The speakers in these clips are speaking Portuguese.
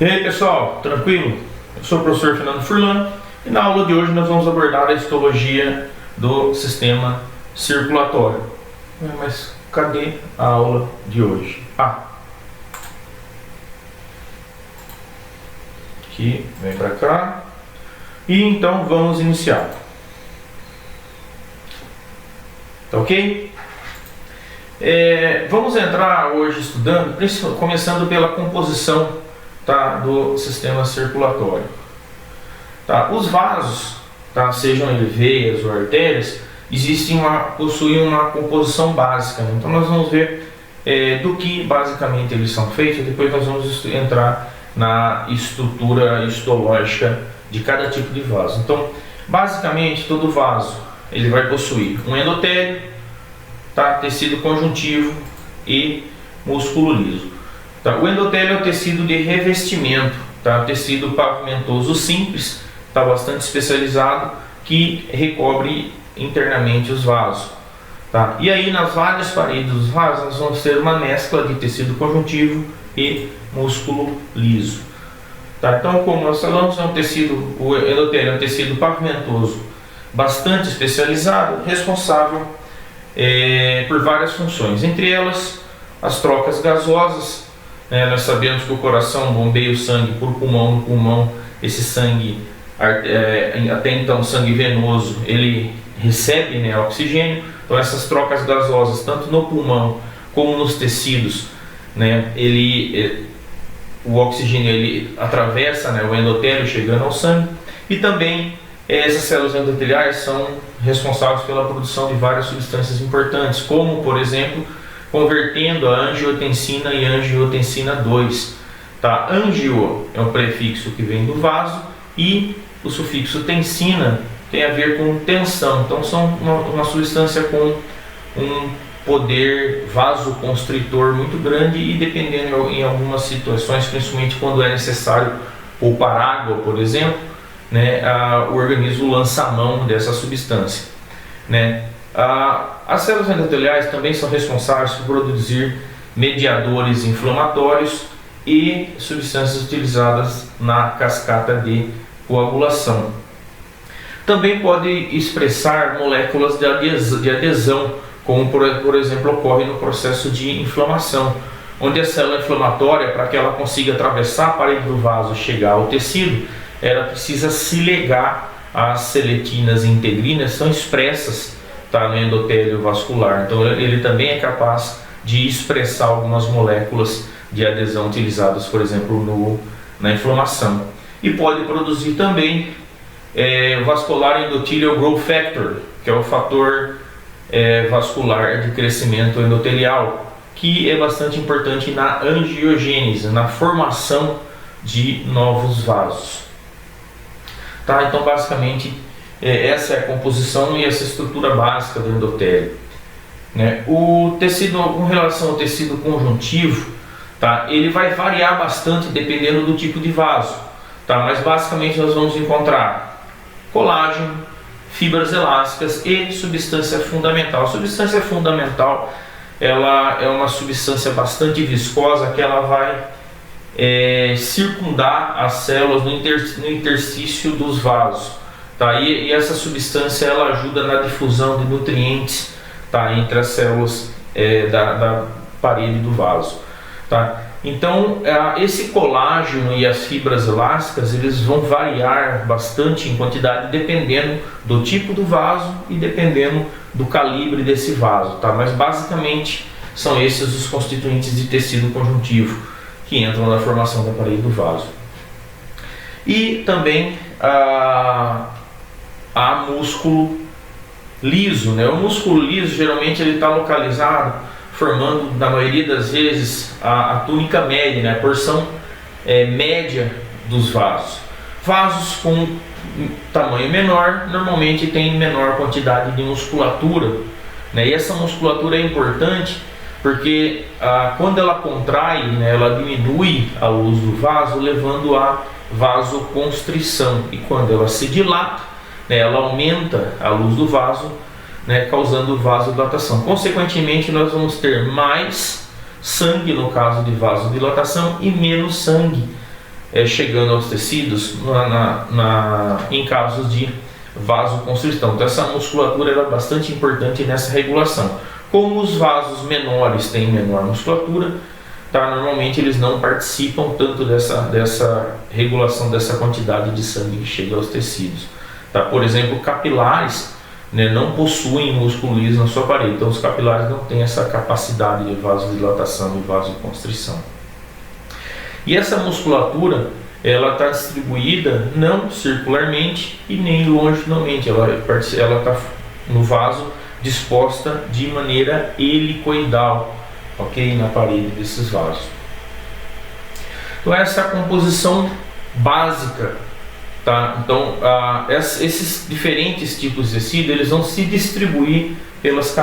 E aí pessoal, tranquilo? Eu sou o professor Fernando Furlan e na aula de hoje nós vamos abordar a histologia do sistema circulatório. Mas cadê a aula de hoje? Aqui, vem para cá. E então vamos iniciar. Tá ok? Vamos entrar hoje estudando, começando pela composição, tá, do sistema circulatório. Tá? Os vasos, tá, sejam eles veias ou artérias, possuem uma composição básica, né? Então nós vamos ver do que basicamente eles são feitos, e depois nós vamos entrar na estrutura histológica de cada tipo de vaso. Então, basicamente, todo vaso ele vai possuir um endotélio, tá, tecido conjuntivo e músculo liso. Tá? O endotélio é o tecido de revestimento, tá? Tecido pavimentoso simples, tá, bastante especializado, que recobre internamente os vasos. Tá? E aí nas várias paredes dos vasos nós vamos ter uma mescla de tecido conjuntivo e músculo liso. Tá? Então, como nós falamos, o endotélio é um tecido pavimentoso bastante especializado, responsável por várias funções, entre elas as trocas gasosas. Nós sabemos que o coração bombeia o sangue por pulmão, no pulmão esse sangue, até então sangue venoso, ele recebe, né, oxigênio. Então essas trocas gasosas, tanto no pulmão como nos tecidos, né, o oxigênio ele atravessa, né, o endotélio chegando ao sangue. E também essas células endoteliais são responsáveis pela produção de várias substâncias importantes, como por exemplo convertendo a angiotensina e angiotensina 2. Tá? Angio é um prefixo que vem do vaso e o sufixo tensina tem a ver com tensão. Então são uma substância com um poder vasoconstritor muito grande e, dependendo em algumas situações, principalmente quando é necessário poupar água, por exemplo, né, o organismo lança a mão dessa substância, né? As células endoteliais também são responsáveis por produzir mediadores inflamatórios e substâncias utilizadas na cascata de coagulação. Também pode expressar moléculas de adesão, como por exemplo ocorre no processo de inflamação, onde a célula inflamatória, para que ela consiga atravessar a parede do vaso e chegar ao tecido, ela precisa se ligar às seletinas e integrinas, são expressas, tá, no endotélio vascular. Então ele também é capaz de expressar algumas moléculas de adesão utilizadas, por exemplo, na inflamação. E pode produzir também o vascular endothelial growth factor, que é o fator vascular de crescimento endotelial, que é bastante importante na angiogênese, na formação de novos vasos. Tá? Então basicamente essa é a composição e essa estrutura básica do endotélio, né? O tecido, com relação ao tecido conjuntivo, tá, ele vai variar bastante dependendo do tipo de vaso, tá? Mas basicamente nós vamos encontrar colágeno, fibras elásticas e substância fundamental. A substância fundamental ela é uma substância bastante viscosa que ela vai circundar as células no interstício dos vasos. Tá? E essa substância ela ajuda na difusão de nutrientes, tá, entre as células da parede do vaso. Tá? Então esse colágeno e as fibras elásticas eles vão variar bastante em quantidade dependendo do tipo do vaso e dependendo do calibre desse vaso. Tá? Mas basicamente são esses os constituintes de tecido conjuntivo que entram na formação da parede do vaso. E também há músculo liso, né? O músculo liso geralmente ele está localizado formando na maioria das vezes a túnica média, né? A porção média dos vasos. Vasos com tamanho menor normalmente tem menor quantidade de musculatura, né? E essa musculatura é importante porque quando ela contrai, né, ela diminui a luz do vaso, levando a vasoconstrição, e quando ela se dilata, né, ela aumenta a luz do vaso, né, causando vasodilatação. Consequentemente, nós vamos ter mais sangue no caso de vasodilatação e menos sangue chegando aos tecidos em casos de vasoconstrição. Então essa musculatura é bastante importante nessa regulação. Como os vasos menores têm menor musculatura, tá? Normalmente eles não participam tanto dessa regulação dessa quantidade de sangue que chega aos tecidos. Tá? Por exemplo, capilares, né, não possuem músculo liso na sua parede, então os capilares não têm essa capacidade de vasodilatação e vasoconstrição. E essa musculatura, ela está distribuída não circularmente e nem longitudinalmente, ela está no vaso disposta de maneira helicoidal, ok, na parede desses vasos. Então essa é a composição básica, tá? Então esses diferentes tipos de tecido, eles vão se distribuir pelas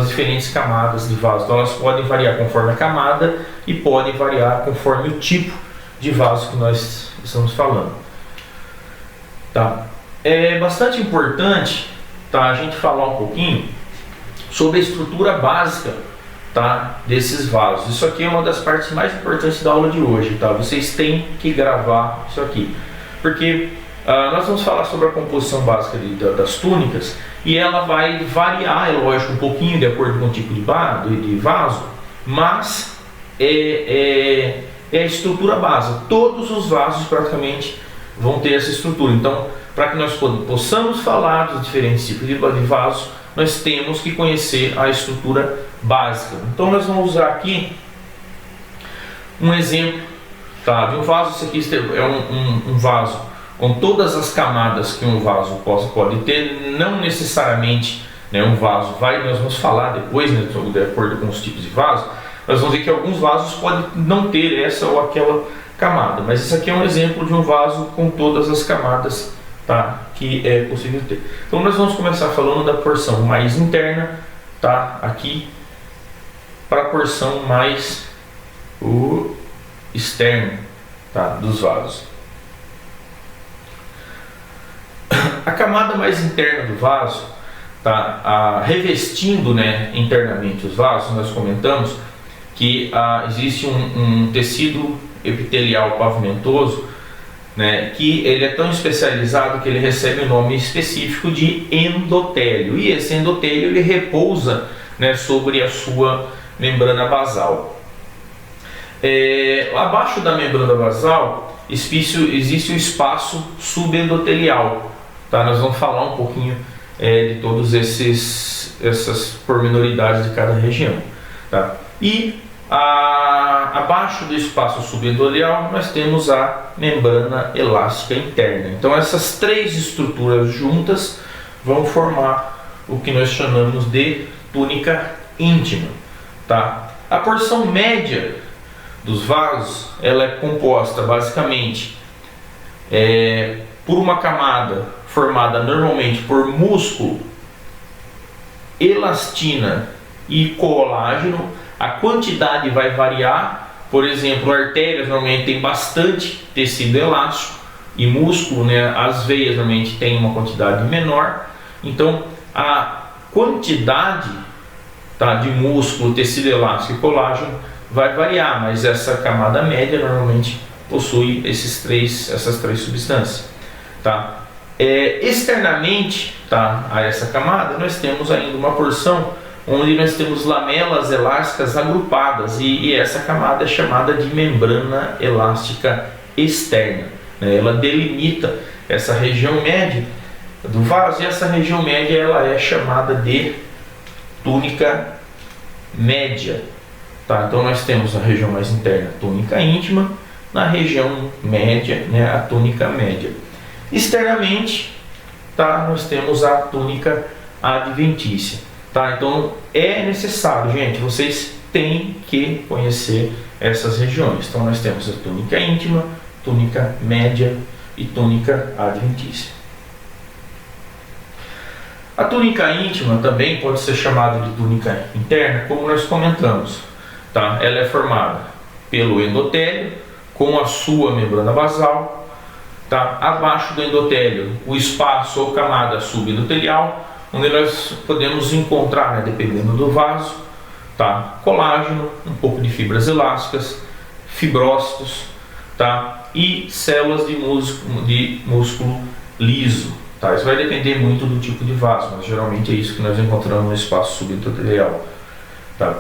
diferentes camadas de vaso. Então elas podem variar conforme a camada e podem variar conforme o tipo de vaso que nós estamos falando, tá? É bastante importante, tá, a gente falar um pouquinho sobre a estrutura básica, tá, desses vasos. Isso aqui é uma das partes mais importantes da aula de hoje, tá? Vocês têm que gravar isso aqui, porque nós vamos falar sobre a composição básica das túnicas, e ela vai variar, é lógico, um pouquinho de acordo com o tipo de vaso, mas é a estrutura básica. Todos os vasos praticamente vão ter essa estrutura. Então, para que nós possamos falar dos diferentes tipos de vasos, nós temos que conhecer a estrutura básica. Então, nós vamos usar aqui um exemplo, tá, de um vaso. Esse aqui é um vaso com todas as camadas que um vaso pode ter, não necessariamente, né, um vaso nós vamos falar depois, né, de acordo com os tipos de vaso, nós vamos ver que alguns vasos podem não ter essa ou aquela camada, mas isso aqui é um exemplo de um vaso com todas as camadas, tá, que é possível ter. Então nós vamos começar falando da porção mais interna, tá, aqui, para a porção mais externa, tá, dos vasos. A camada mais interna do vaso, tá, revestindo, né, internamente os vasos, nós comentamos que existe um tecido epitelial pavimentoso, né, que ele é tão especializado que ele recebe o nome específico de endotélio, e esse endotélio ele repousa, né, sobre a sua membrana basal. Abaixo da membrana basal existe o espaço subendotelial, tá? Nós vamos falar um pouquinho de todos essas pormenoridades de cada região, tá? E abaixo do espaço subendotelial nós temos a membrana elástica interna. Então essas três estruturas juntas vão formar o que nós chamamos de túnica íntima, tá? A porção média dos vasos, ela é composta basicamente por uma camada formada normalmente por músculo, elastina e colágeno. A quantidade vai variar, por exemplo, artérias normalmente tem bastante tecido elástico e músculo, né? As veias normalmente tem uma quantidade menor. Então a quantidade, tá, de músculo, tecido elástico e colágeno vai variar, mas essa camada média normalmente possui essas três substâncias, tá? Externamente, tá, a essa camada nós temos ainda uma porção onde nós temos lamelas elásticas agrupadas, e essa camada é chamada de membrana elástica externa, né? Ela delimita essa região média do vaso, e essa região média ela é chamada de túnica média, tá? Então nós temos a região mais interna, a túnica íntima, na região média, né, a túnica média. Externamente, tá, nós temos a túnica adventícia, tá? Então é necessário, gente, vocês têm que conhecer essas regiões. Então nós temos a túnica íntima, túnica média e túnica adventícia. A túnica íntima também pode ser chamada de túnica interna, como nós comentamos, tá? Ela é formada pelo endotélio com a sua membrana basal, tá? Abaixo do endotélio, o espaço ou camada subendotelial, onde nós podemos encontrar, né, dependendo do vaso, tá, colágeno, um pouco de fibras elásticas, fibrócitos, tá? E células de músculo liso. Tá? Isso vai depender muito do tipo de vaso, mas geralmente é isso que nós encontramos no espaço subendotelial. Tá?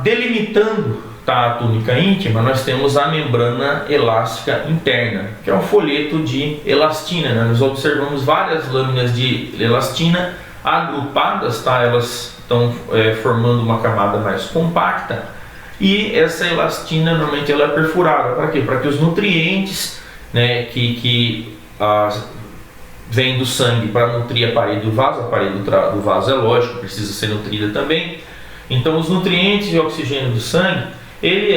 Delimitando, tá, a túnica íntima, nós temos a membrana elástica interna, que é um folheto de elastina, né? Nós observamos várias lâminas de elastina agrupadas, tá? Elas estão formando uma camada mais compacta, e essa elastina normalmente ela é perfurada. Para quê? Para que os nutrientes, né, que vêm do sangue para nutrir a parede do vaso, a parede do vaso é lógico, precisa ser nutrida também. Então os nutrientes e oxigênio do sangue, ele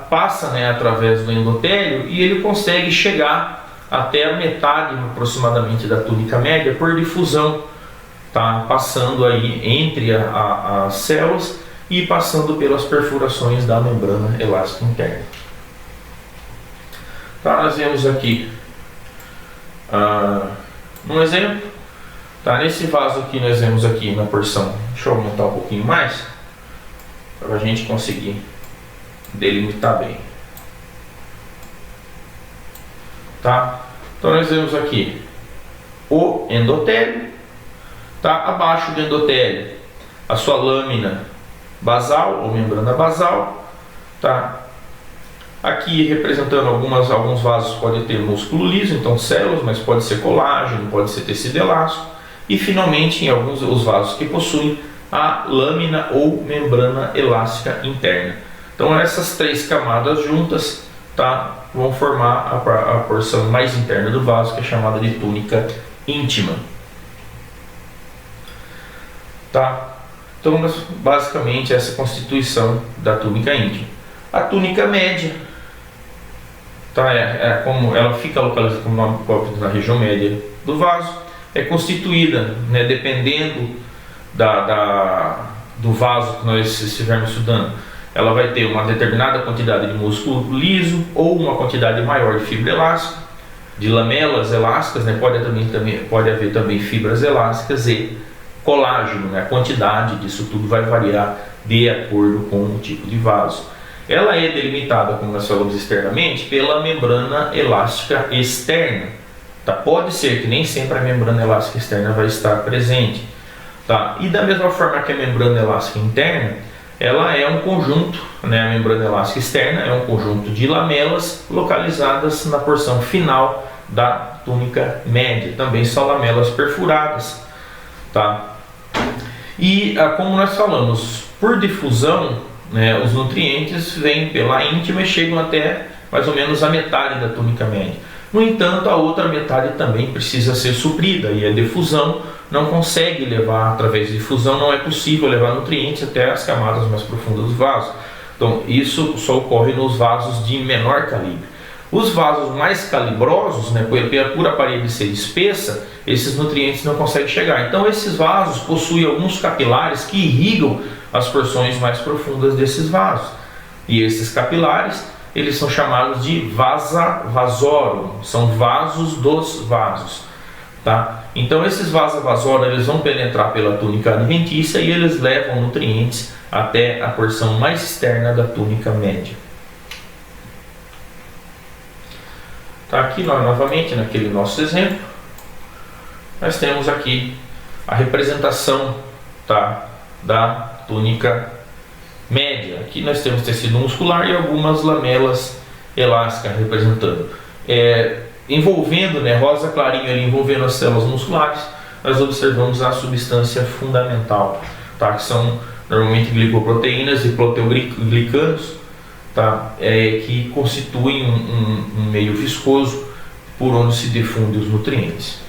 passa, né, através do endotélio, e ele consegue chegar até a metade aproximadamente da túnica média por difusão, tá? Passando aí entre as células e passando pelas perfurações da membrana elástica interna. Tá, nós vemos aqui um exemplo. Tá, nesse vaso aqui nós vemos aqui na porção, deixa eu aumentar um pouquinho mais para a gente conseguir delimitar bem. Tá? Então nós vemos aqui o endotélio, tá? Abaixo do endotélio a sua lâmina basal ou membrana basal, tá? Aqui representando alguns vasos pode ter músculo liso, então células, mas pode ser colágeno, pode ser tecido elástico. E finalmente em alguns os vasos que possuem a lâmina ou membrana elástica interna. Então essas três camadas juntas, tá, vão formar a porção mais interna do vaso, que é chamada de túnica íntima. Tá? Então basicamente essa é a constituição da túnica íntima. A túnica média, tá, como ela fica localizada, como o nome próprio, na região média do vaso. É constituída, né, dependendo do vaso que nós estivermos estudando, ela vai ter uma determinada quantidade de músculo liso ou uma quantidade maior de fibra elástica, de lamelas elásticas, né, pode haver também fibras elásticas e colágeno, né, a quantidade disso tudo vai variar de acordo com o tipo de vaso. Ela é delimitada, como nós falamos externamente, pela membrana elástica externa. Tá? Pode ser que nem sempre a membrana elástica externa vai estar presente. Tá? E da mesma forma que a membrana elástica interna, ela é um conjunto, né? A membrana elástica externa é um conjunto de lamelas localizadas na porção final da túnica média. Também são lamelas perfuradas. Tá? E como nós falamos, por difusão, né, os nutrientes vêm pela íntima e chegam até mais ou menos a metade da túnica média. No entanto, a outra metade também precisa ser suprida, e a difusão não consegue levar, através de difusão não é possível levar nutrientes até as camadas mais profundas do vaso. Então isso só ocorre nos vasos de menor calibre. Os vasos mais calibrosos, né, por a parede ser espessa, esses nutrientes não conseguem chegar. Então esses vasos possuem alguns capilares que irrigam as porções mais profundas desses vasos. E esses capilares, eles são chamados de vasa vasorum, são vasos dos vasos. Tá? Então esses vasa vasorum, eles vão penetrar pela túnica adventícia e eles levam nutrientes até a porção mais externa da túnica média. Tá, aqui novamente naquele nosso exemplo, nós temos aqui a representação, tá, da túnica média. Aqui nós temos tecido muscular e algumas lamelas elásticas representando. Envolvendo, né, rosa clarinho ali, envolvendo as células musculares, nós observamos a substância fundamental, tá, que são normalmente glicoproteínas e proteoglicanos, tá, que constituem um meio viscoso por onde se difundem os nutrientes.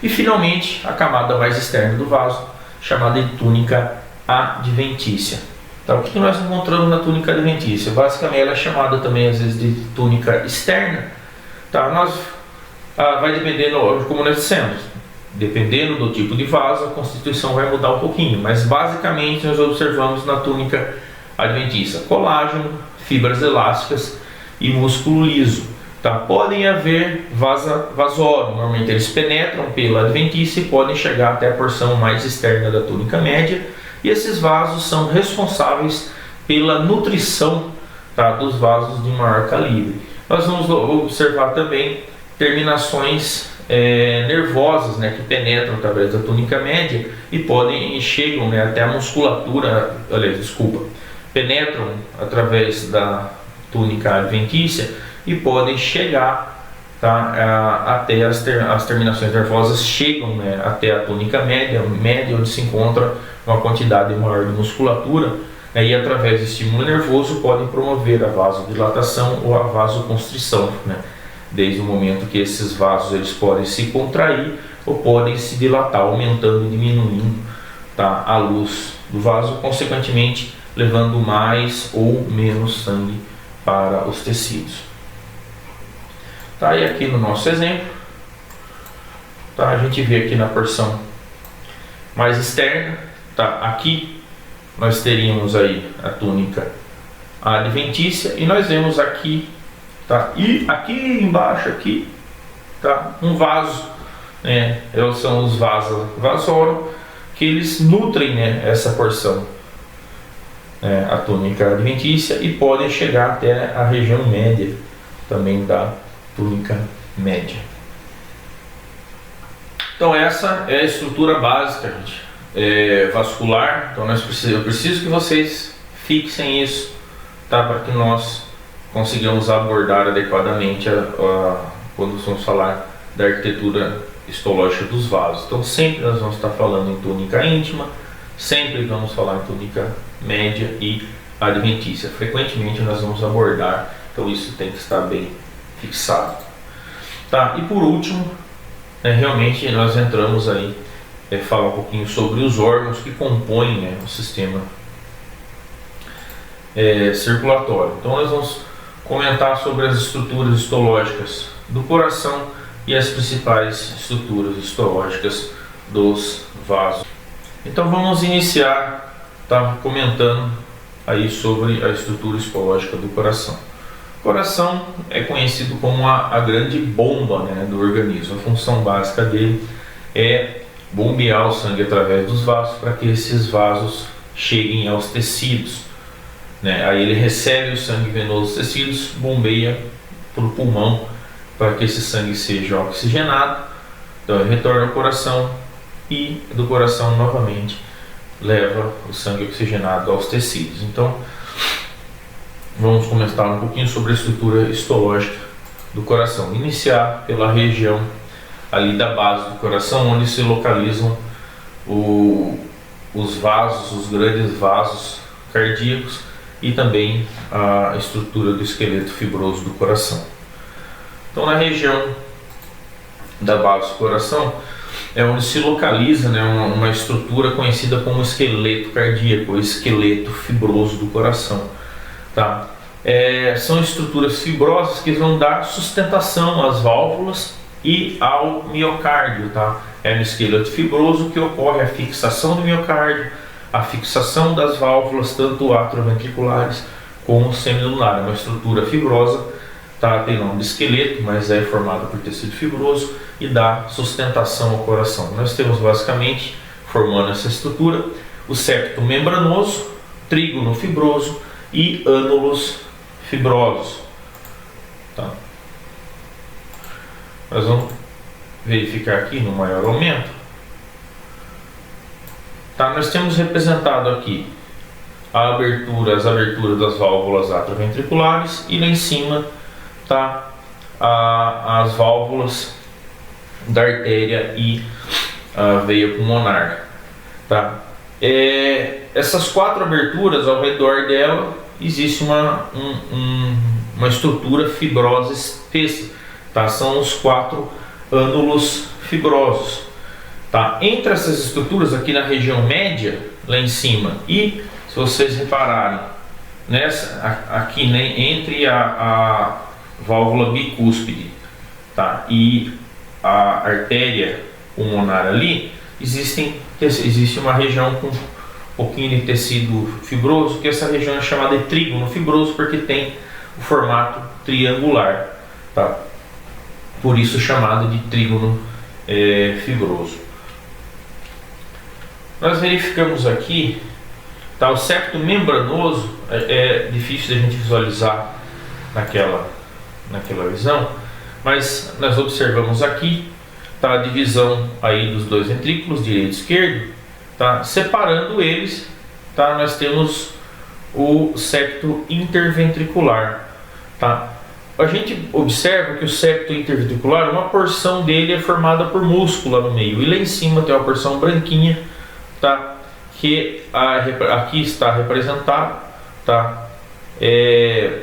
E finalmente a camada mais externa do vaso, chamada de túnica adventícia. Então, o que nós encontramos na túnica adventícia? Basicamente ela é chamada também às vezes de túnica externa. Tá? Vai dependendo, como nós dissemos, dependendo do tipo de vaso, a constituição vai mudar um pouquinho, mas basicamente nós observamos na túnica adventícia colágeno, fibras elásticas e músculo liso. Tá? Podem haver vasorum, normalmente eles penetram pela adventícia e podem chegar até a porção mais externa da túnica média, e esses vasos são responsáveis pela nutrição, tá, dos vasos de maior calibre. Nós vamos observar também terminações nervosas, né, que penetram através da túnica média e chegam, né, até a musculatura, penetram através da túnica adventícia e podem chegar, tá, até as terminações nervosas chegam, né, até a túnica média, onde se encontra uma quantidade maior de musculatura, e através do estímulo nervoso podem promover a vasodilatação ou a vasoconstrição, né? Desde o momento que esses vasos eles podem se contrair ou podem se dilatar, aumentando e diminuindo, tá, a luz do vaso, consequentemente levando mais ou menos sangue para os tecidos. Tá, e aqui no nosso exemplo, tá, a gente vê aqui na porção mais externa, tá, aqui nós teríamos aí a túnica adventícia e nós vemos aqui, tá, e aqui embaixo aqui, tá, um vaso, né, são os vasos vasorum, que eles nutrem, né, essa porção, a túnica adventícia, e podem chegar até a região média também da túnica média. Então essa é a estrutura básica, gente, vascular. Então eu preciso que vocês fixem isso, tá, para que nós consigamos abordar adequadamente quando vamos falar da arquitetura histológica dos vasos. Então sempre nós vamos estar falando em túnica íntima, sempre vamos falar em túnica média e adventícia. Frequentemente nós vamos abordar, então isso tem que estar bem fixado. Tá? E por último, realmente nós entramos aí falar um pouquinho sobre os órgãos que compõem, né, o sistema circulatório. Então nós vamos comentar sobre as estruturas histológicas do coração e as principais estruturas histológicas dos vasos. Então vamos iniciar, tá, comentando aí sobre a estrutura histológica do coração. O coração é conhecido como a grande bomba, né, do organismo. A função básica dele é bombear o sangue através dos vasos para que esses vasos cheguem aos tecidos, né? Aí ele recebe o sangue venoso dos tecidos, bombeia para o pulmão para que esse sangue seja oxigenado, então ele retorna ao coração e do coração novamente leva o sangue oxigenado aos tecidos. Então vamos comentar um pouquinho sobre a estrutura histológica do coração. Iniciar pela região ali da base do coração, onde se localizam os vasos, os grandes vasos cardíacos e também a estrutura do esqueleto fibroso do coração. Então na região da base do coração é onde se localiza, né, uma estrutura conhecida como esqueleto cardíaco, ou esqueleto fibroso do coração. Tá? São estruturas fibrosas que vão dar sustentação às válvulas e ao miocárdio. Tá? É no esqueleto fibroso que ocorre a fixação do miocárdio, a fixação das válvulas, tanto atrioventriculares como semilunar. É uma estrutura fibrosa, tá? Tem nome de esqueleto, mas é formada por tecido fibroso e dá sustentação ao coração. Nós temos basicamente, formando essa estrutura, o septo membranoso, trígono fibroso e ânulos fibrosos. Tá? Nós vamos verificar aqui no maior aumento. Tá? Nós temos representado aqui as aberturas das válvulas atrioventriculares e lá em cima, tá, as válvulas da artéria e a veia pulmonar. Tá? Essas quatro aberturas, ao redor dela existe uma estrutura fibrosa espessa. Tá? São os quatro ânulos fibrosos. Tá? Entre essas estruturas, aqui na região média, lá em cima, e se vocês repararem, aqui, né, entre a válvula bicúspide, tá, e a artéria pulmonar ali, existe uma região com um pouquinho de tecido fibroso, que essa região é chamada de trígono fibroso, porque tem o formato triangular. Tá? Por isso chamado de trígono fibroso. Nós verificamos aqui Tá? O septo membranoso é difícil de a gente visualizar naquela visão, mas nós observamos aqui, tá, a divisão aí dos dois ventrículos, direito e esquerdo, tá? Separando eles, tá? Nós temos o septo interventricular, tá? A gente observa que o septo interventricular, uma porção dele é formada por músculo lá no meio, e lá em cima tem uma porção branquinha, tá? Que aqui está representado, tá? É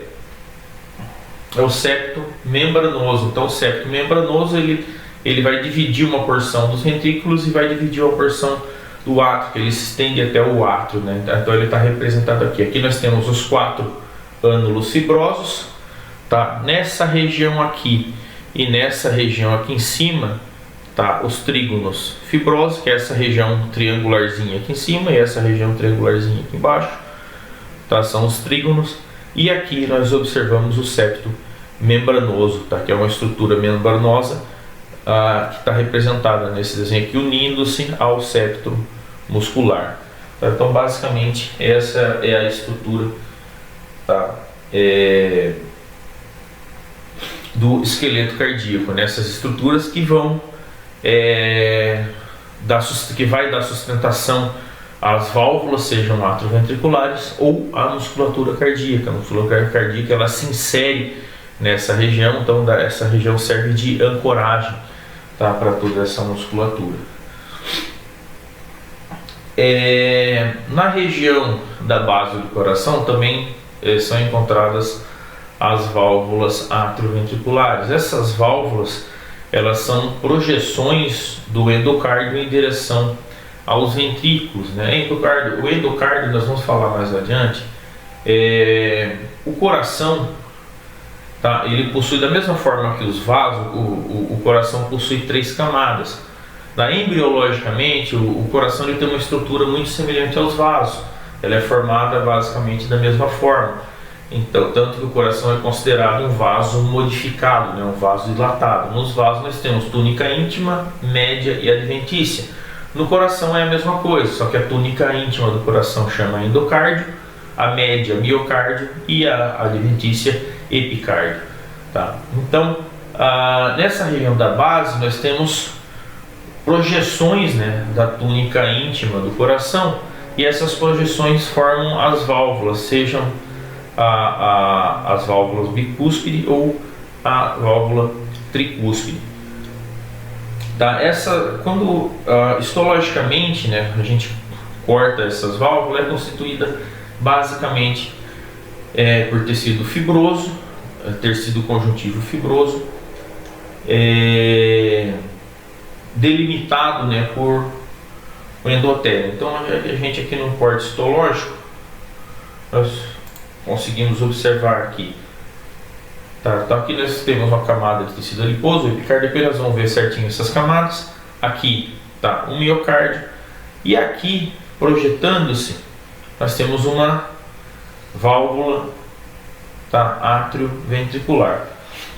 o septo membranoso. Então o septo membranoso ele vai dividir uma porção dos ventrículos e vai dividir uma porção do átrio, que ele se estende até o átrio, né? Então ele está representado aqui. Aqui nós temos os 4 ânulos fibrosos, tá? Nessa região aqui e nessa região aqui em cima, tá, os trígonos fibrosos, que é essa região triangularzinha aqui em cima e essa região triangularzinha aqui embaixo, tá? São os trígonos. E aqui nós observamos o septo membranoso, tá? Que é uma estrutura membranosa que está representada nesse desenho aqui, unindo-se ao septo muscular. Tá? Então, basicamente, essa é a estrutura, tá? Do esqueleto cardíaco, nessas estruturas que vão que vai dar sustentação às válvulas, sejam atrioventriculares ou a musculatura cardíaca. A musculatura cardíaca ela se insere nessa região, então essa região serve de ancoragem, tá, para toda essa musculatura. Na região da base do coração também são encontradas as válvulas atrioventriculares. Essas válvulas elas são projeções do endocárdio em direção aos ventrículos, né? O endocárdio nós vamos falar mais adiante. O coração, tá? Ele possui, da mesma forma que os vasos, o coração possui 3 camadas. Embriologicamente, o coração ele tem uma estrutura muito semelhante aos vasos. Ela é formada basicamente da mesma forma. Então, tanto que o coração é considerado um vaso modificado, né? Um vaso dilatado. Nos vasos nós temos túnica íntima, média e adventícia. No coração é a mesma coisa, só que a túnica íntima do coração chama endocárdio, a média miocárdio e a adventícia epicárdio. Tá? Então, nessa região da base nós temos projeções, né, da túnica íntima do coração, e essas projeções formam as válvulas, sejam as válvulas bicúspide ou a válvula tricúspide. Tá? Quando histologicamente, né, a gente corta essas válvulas, é constituída basicamente por tecido fibroso, tecido conjuntivo fibroso, delimitado, né, por o endotélio. Então a gente aqui no corte histológico nós conseguimos observar aqui. Tá, então aqui nós temos uma camada de tecido adiposo, o epicárdio, depois nós vamos ver certinho essas camadas. Aqui tá o miocárdio, e aqui projetando-se nós temos uma válvula, tá, atrioventricular.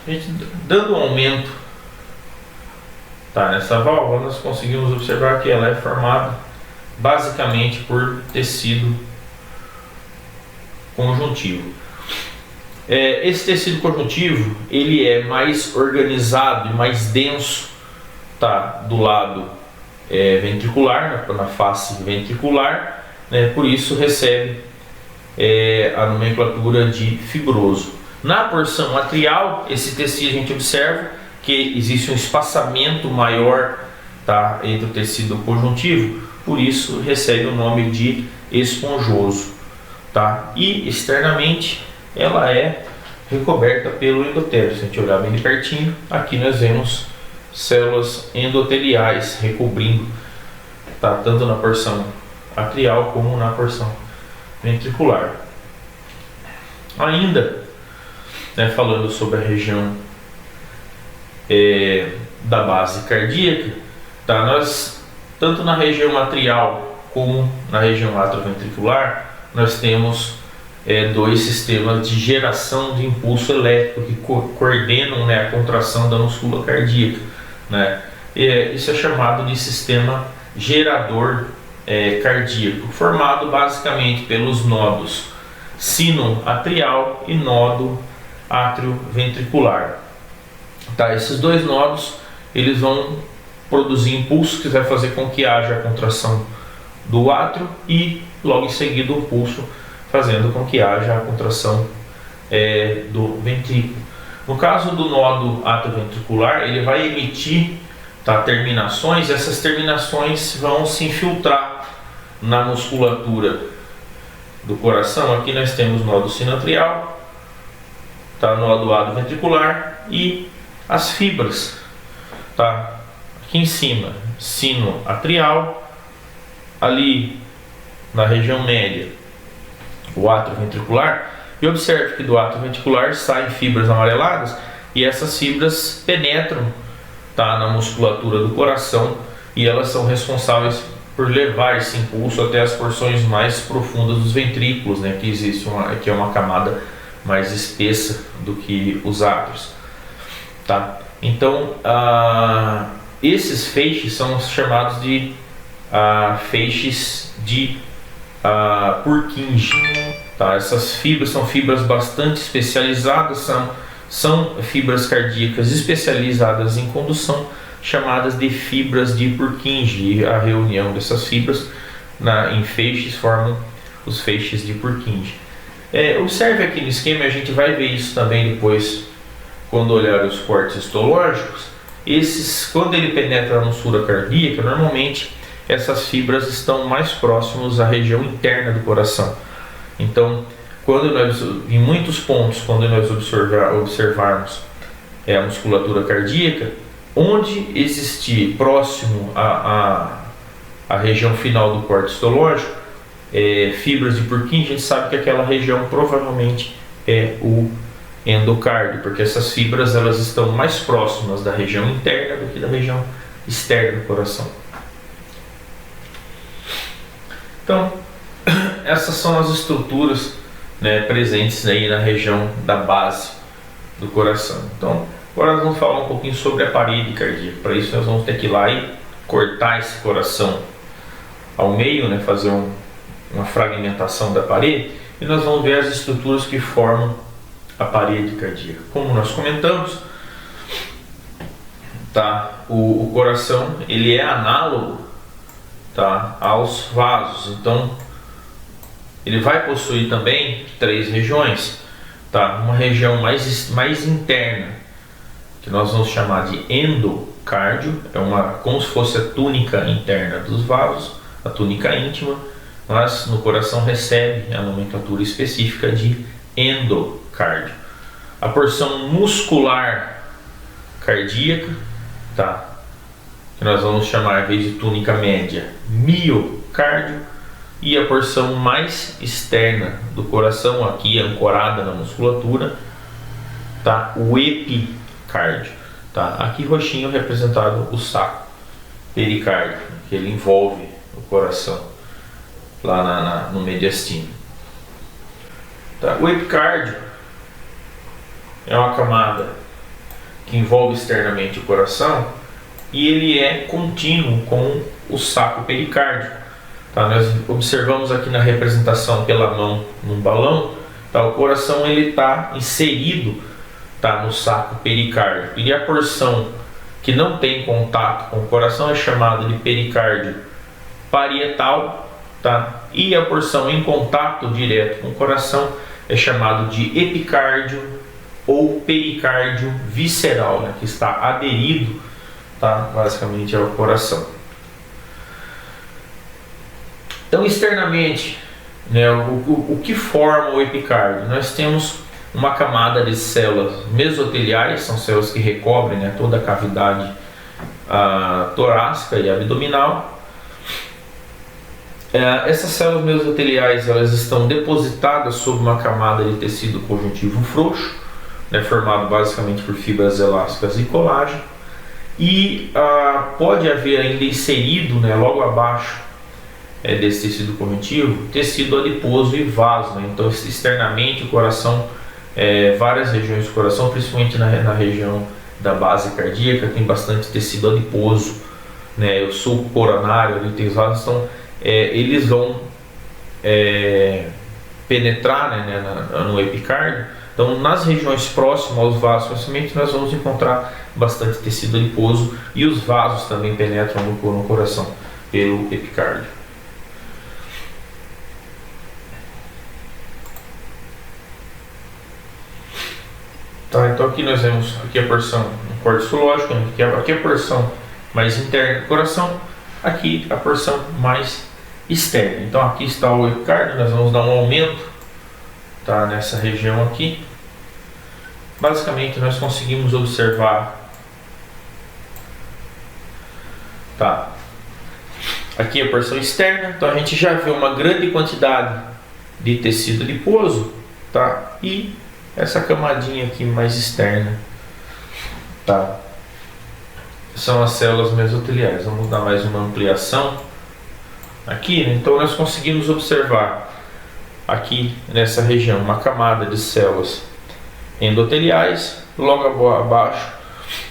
A gente dando um aumento, tá, nessa válvula, nós conseguimos observar que ela é formada basicamente por tecido conjuntivo. Esse tecido conjuntivo ele é mais organizado e mais denso, tá, do lado ventricular, na face ventricular, né, por isso recebe a nomenclatura de fibroso. Na porção atrial, esse tecido a gente observa que existe um espaçamento maior, tá, entre o tecido conjuntivo, por isso recebe o nome de esponjoso. Tá? E externamente ela é recoberta pelo endotélio. Se a gente olhar bem de pertinho, aqui nós vemos células endoteliais recobrindo, tá, tanto na porção atrial como na porção ventricular. Ainda, né, falando sobre a região da base cardíaca, tá, nós tanto na região atrial como na região atrioventricular nós temos 2 sistemas de geração de impulso elétrico que coordenam, né, a contração da múscula cardíaca, né? Isso é chamado de sistema gerador cardíaco, formado basicamente pelos nodos sino-atrial e nodo átrio-ventricular. Tá, esses dois nodos eles vão produzir impulso que vai fazer com que haja a contração do átrio e logo em seguida o pulso fazendo com que haja a contração do ventrículo. No caso do nodo átrio-ventricular, ele vai emitir, tá, terminações. Essas terminações vão se infiltrar na musculatura do coração. Aqui nós temos nodo sinoatrial, tá, nodo átrio-ventricular e as fibras, tá, aqui em cima, sinoatrial, ali na região média, o átrio ventricular. E observe que do átrio ventricular saem fibras amareladas e essas fibras penetram, tá, na musculatura do coração e elas são responsáveis por levar esse impulso até as porções mais profundas dos ventrículos, né, que existe que é uma camada mais espessa do que os átrios, tá? Então esses feixes são chamados de feixes de Purkinje. Tá? Essas fibras são fibras bastante especializadas, são fibras cardíacas especializadas em condução, chamadas de fibras de Purkinje. A reunião dessas fibras em feixes formam os feixes de Purkinje. Observe aqui no esquema, a gente vai ver isso também depois quando olhar os cortes histológicos. Quando ele penetra na musculatura cardíaca, normalmente essas fibras estão mais próximas à região interna do coração. Então, em muitos pontos, quando nós observarmos a musculatura cardíaca, onde existir próximo à região final do corte histológico, fibras de Purkinje, a gente sabe que aquela região provavelmente é o endocárdio, porque essas fibras elas estão mais próximas da região interna do que da região externa do coração. Então, essas são as estruturas, né, presentes aí na região da base do coração. Então, agora nós vamos falar um pouquinho sobre a parede cardíaca. Para isso nós vamos ter que ir lá e cortar esse coração ao meio, né, fazer uma fragmentação da parede, e nós vamos ver as estruturas que formam a parede cardíaca. Como nós comentamos, tá, o coração ele é análogo, tá, aos vasos. Então ele vai possuir também três regiões, tá? Uma região mais interna, que nós vamos chamar de endocárdio, como se fosse a túnica interna dos vasos, a túnica íntima, mas no coração recebe a nomenclatura específica de endocárdio. A porção muscular cardíaca, tá, que nós vamos chamar, em vez de túnica média, miocárdio, e a porção mais externa do coração, aqui ancorada na musculatura, tá, o epicárdio, tá? Aqui roxinho representado o saco pericárdio, que ele envolve o coração lá no mediastino. Tá? O epicárdio é uma camada que envolve externamente o coração e ele é contínuo com o saco pericárdio. Tá? Nós observamos aqui na representação pela mão num balão, tá? O coração ele está inserido, tá, no saco pericárdio, e a porção que não tem contato com o coração é chamada de pericárdio parietal, tá? E a porção em contato direto com o coração é chamado de epicárdio ou pericárdio visceral, né, que está aderido, tá, basicamente ao coração. Então, externamente, né, o que forma o epicárdio? Nós temos uma camada de células mesoteliais, são células que recobrem, né, toda a cavidade torácica e abdominal. Essas células mesoteliais elas estão depositadas sobre uma camada de tecido conjuntivo frouxo, né, formado basicamente por fibras elásticas e colágeno, e pode haver ainda inserido, né, logo abaixo desse tecido conjuntivo, tecido adiposo e vaso, né? Então externamente o coração, várias regiões do coração, principalmente na região da base cardíaca, tem bastante tecido adiposo, né? O sulco coronário, ali tem os vasos, então eles vão penetrar, né, no epicárdio. Então, nas regiões próximas aos vasos de conhecimento, nós vamos encontrar bastante tecido adiposo, e os vasos também penetram no coração pelo epicárdio. Tá, então aqui nós vemos aqui a porção no corte histológico, né, aqui a porção mais interna do coração, aqui a porção mais externa. Então aqui está o epicárdio, nós vamos dar um aumento, tá, nessa região aqui. Basicamente nós conseguimos observar, tá, aqui a porção externa. Então a gente já vê uma grande quantidade de tecido adiposo, tá, e essa camadinha aqui mais externa, tá, são as células mesoteliais. Vamos dar mais uma ampliação aqui, né? Então nós conseguimos observar aqui nessa região uma camada de células endoteliais, logo abaixo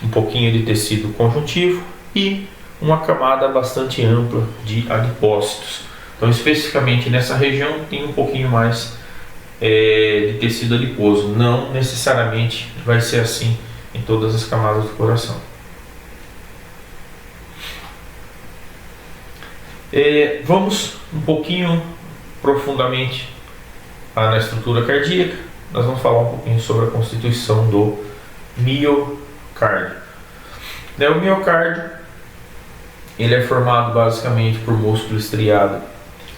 um pouquinho de tecido conjuntivo e uma camada bastante ampla de adipócitos. Então especificamente nessa região tem um pouquinho mais de tecido adiposo. Não necessariamente vai ser assim em todas as camadas do coração. Vamos um pouquinho profundamente na estrutura cardíaca. Nós vamos falar um pouquinho sobre a constituição do miocárdio. O miocárdio, ele é formado basicamente por músculo estriado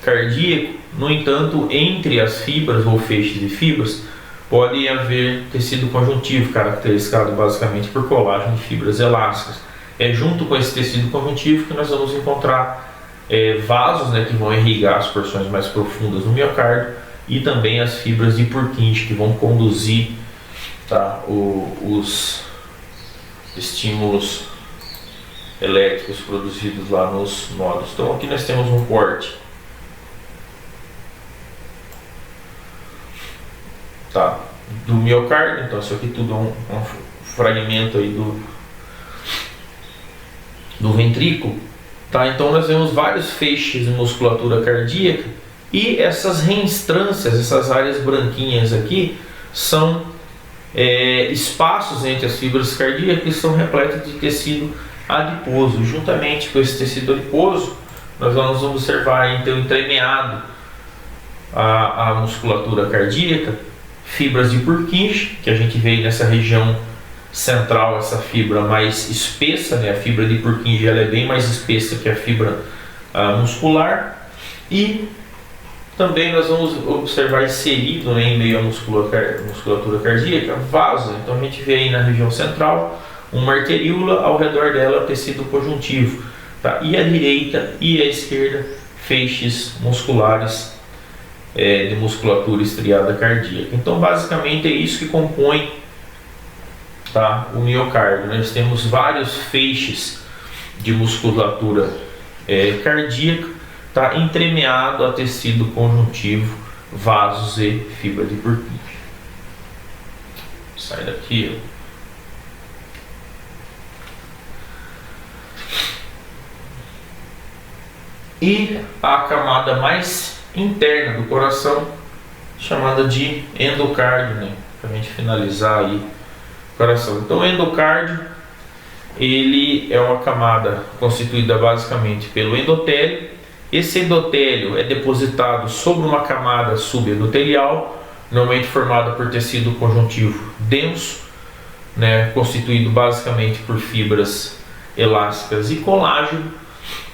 cardíaco. No entanto, entre as fibras ou feixes de fibras pode haver tecido conjuntivo, caracterizado basicamente por colágeno de fibras elásticas. É junto com esse tecido conjuntivo que nós vamos encontrar vasos, né, que vão irrigar as porções mais profundas do miocárdio, e também as fibras de Purkinje, que vão conduzir, tá, os estímulos elétricos produzidos lá nos nódulos. Então aqui nós temos um corte, tá, do miocárdio. Então isso aqui tudo é um fragmento aí do ventrículo, tá? Então nós vemos vários feixes de musculatura cardíaca, e essas reentrâncias, essas áreas branquinhas aqui, são espaços entre as fibras cardíacas que são repletos de tecido adiposo. Juntamente com esse tecido adiposo, nós vamos observar então entremeado a musculatura cardíaca, fibras de Purkinje, que a gente vê nessa região central, essa fibra mais espessa, né? A fibra de Purkinje, ela é bem mais espessa que a fibra muscular. E também nós vamos observar inserido, né, em meio à musculatura cardíaca, vasos. Então a gente vê aí na região central uma arteríola, ao redor dela tecido conjuntivo, tá? E à direita e à esquerda feixes musculares de musculatura estriada cardíaca. Então basicamente é isso que compõe, tá, o miocárdio. Nós temos vários feixes de musculatura cardíaca, tá, entremeado a tecido conjuntivo, vasos e fibra de Purkinje. Sai daqui, ó. E a camada mais interna do coração, chamada de endocárdio, né, para a gente finalizar aí o coração. Então o endocárdio, ele é uma camada constituída basicamente pelo endotélio. Esse endotélio é depositado sobre uma camada subendotelial, normalmente formada por tecido conjuntivo denso, né, constituído basicamente por fibras elásticas e colágeno.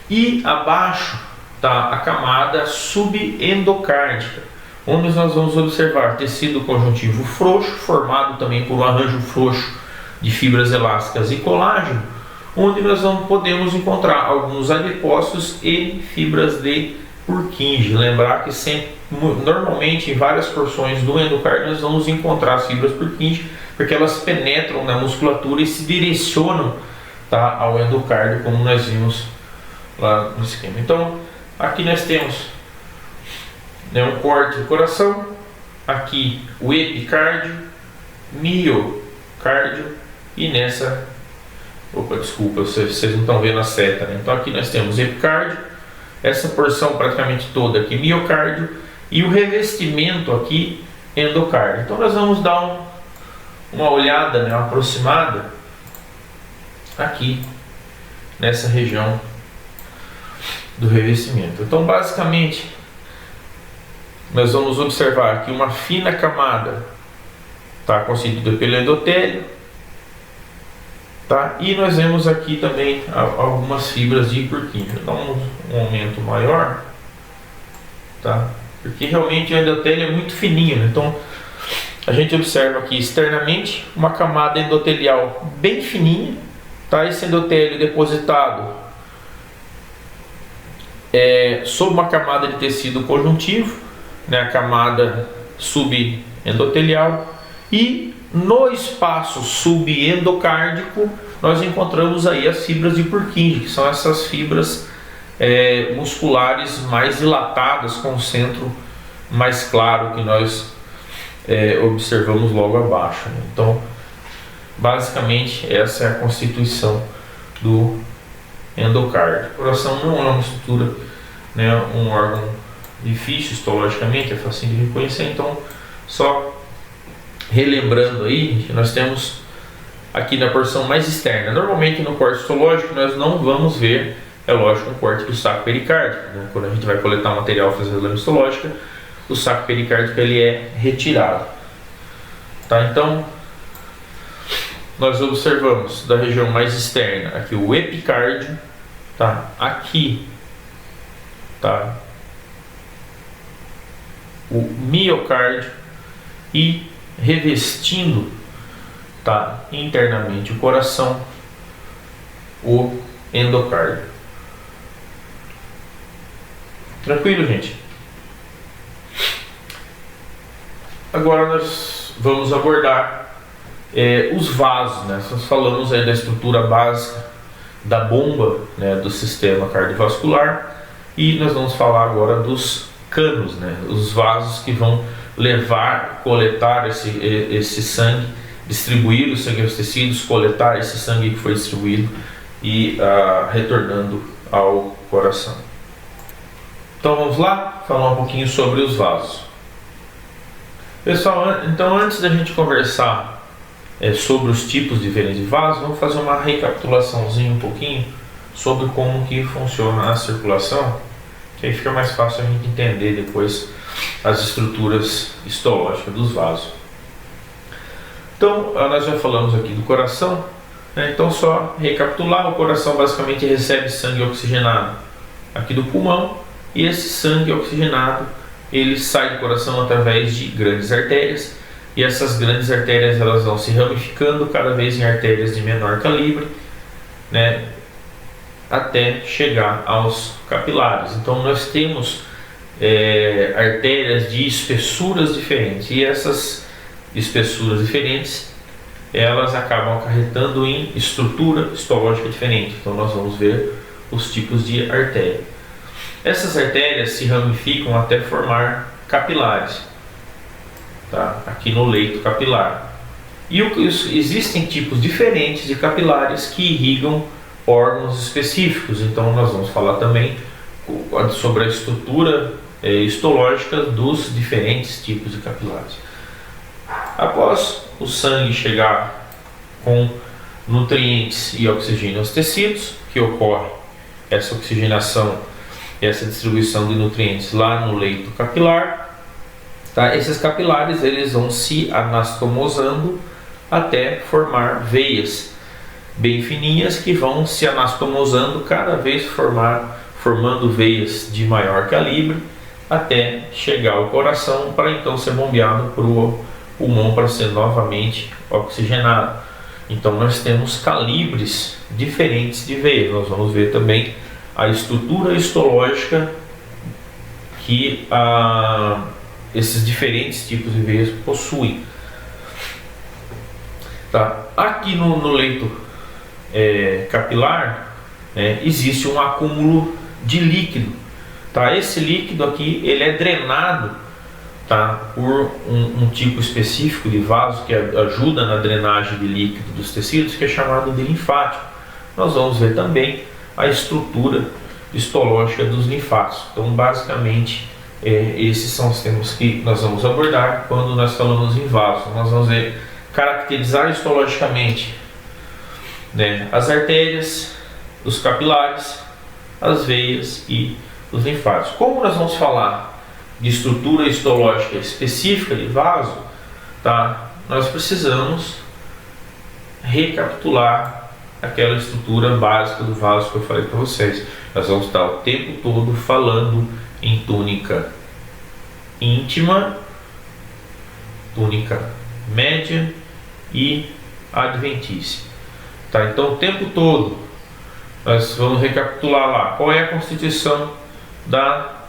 E abaixo está a camada subendocárdica, onde nós vamos observar tecido conjuntivo frouxo, formado também por um arranjo frouxo de fibras elásticas e colágeno, onde nós podemos encontrar alguns adipócitos e fibras de Purkinje. Lembrar que sempre, normalmente em várias porções do endocárdio nós vamos encontrar as fibras Purkinje, porque elas penetram na musculatura e se direcionam, tá, ao endocárdio, como nós vimos lá no esquema. Então aqui nós temos, né, um corte do coração, aqui o epicárdio, miocárdio, e nessa, desculpa, vocês não estão vendo a seta, né? Então aqui nós temos epicárdio, essa porção praticamente toda aqui miocárdio e o revestimento aqui endocárdio. Então nós vamos dar uma olhada, né, aproximada aqui nessa região do revestimento. Então basicamente nós vamos observar aqui uma fina camada, tá, constituída pelo endotélio, tá, e nós vemos aqui também algumas fibras de Purkinje. Dá um aumento maior, tá, porque realmente o endotélio é muito fininho, né? Então a gente observa aqui externamente uma camada endotelial bem fininha, tá, esse endotélio depositado sob uma camada de tecido conjuntivo, né, a camada subendotelial, e no espaço subendocárdico nós encontramos aí as fibras de Purkinje, que são essas fibras musculares mais dilatadas, com o centro mais claro que nós observamos logo abaixo, né? Então basicamente essa é a constituição do endocárdio. O coração não é uma estrutura, né, um órgão difícil histologicamente, é fácil de reconhecer. Então só relembrando aí que nós temos aqui na porção mais externa, normalmente no corte histológico nós não vamos ver, é lógico, um corte do saco pericárdico, né? Quando a gente vai coletar material fazer a exame histológica, o saco pericárdico ele é retirado, tá? Então nós observamos da região mais externa aqui o epicárdio, tá? Aqui, tá, o miocárdio, e revestindo, tá, internamente o coração, o endocárdio. Tranquilo, gente? Agora nós vamos abordar os vasos, né? Nós falamos aí da estrutura básica da bomba, né, do sistema cardiovascular, e nós vamos falar agora dos canos, né, os vasos que vão levar, coletar esse sangue, distribuir o sangue aos tecidos, coletar esse sangue que foi distribuído e retornando ao coração. Então vamos lá falar um pouquinho sobre os vasos. Pessoal, então antes da gente conversar sobre os tipos diferentes de vasos, vamos fazer uma recapitulaçãozinha um pouquinho sobre como que funciona a circulação, que aí fica mais fácil a gente entender depois as estruturas histológicas dos vasos. Então nós já falamos aqui do coração, né? Então só recapitular, o coração basicamente recebe sangue oxigenado aqui do pulmão, e esse sangue oxigenado ele sai do coração através de grandes artérias, e essas grandes artérias elas vão se ramificando cada vez em artérias de menor calibre, né, até chegar aos capilares. Então nós temos artérias de espessuras diferentes, e essas espessuras diferentes elas acabam acarretando em estrutura histológica diferente. Então nós vamos ver os tipos de artéria. Essas artérias se ramificam até formar capilares, tá, aqui no leito capilar. E existem tipos diferentes de capilares que irrigam órgãos específicos. Então nós vamos falar também sobre a estrutura histológica dos diferentes tipos de capilares. Após o sangue chegar com nutrientes e oxigênio aos tecidos, que ocorre essa oxigenação, essa distribuição de nutrientes lá no leito capilar, tá? Esses capilares eles vão se anastomosando até formar veias bem fininhas, que vão se anastomosando cada vez formando veias de maior calibre até chegar ao coração, para então ser bombeado para o pulmão para ser novamente oxigenado. Então nós temos calibres diferentes de veias. Nós vamos ver também a estrutura histológica que esses diferentes tipos de veias possuem. Tá? Aqui no leito capilar, existe um acúmulo de líquido. Tá? Esse líquido aqui ele é drenado, tá, por um tipo específico de vaso que ajuda na drenagem de líquido dos tecidos, que é chamado de linfático. Nós vamos ver também a estrutura histológica dos linfáticos. Então, basicamente, esses são os temas que nós vamos abordar quando nós falamos em vasos. Nós vamos caracterizar histologicamente, né, as artérias, os capilares, as veias e os linfáticos. Como nós vamos falar de estrutura histológica específica de vaso, tá? Nós precisamos recapitular aquela estrutura básica do vaso que eu falei para vocês. Nós vamos estar o tempo todo falando em túnica íntima, túnica média e adventícia. Tá? Então, o tempo todo nós vamos recapitular lá qual é a constituição da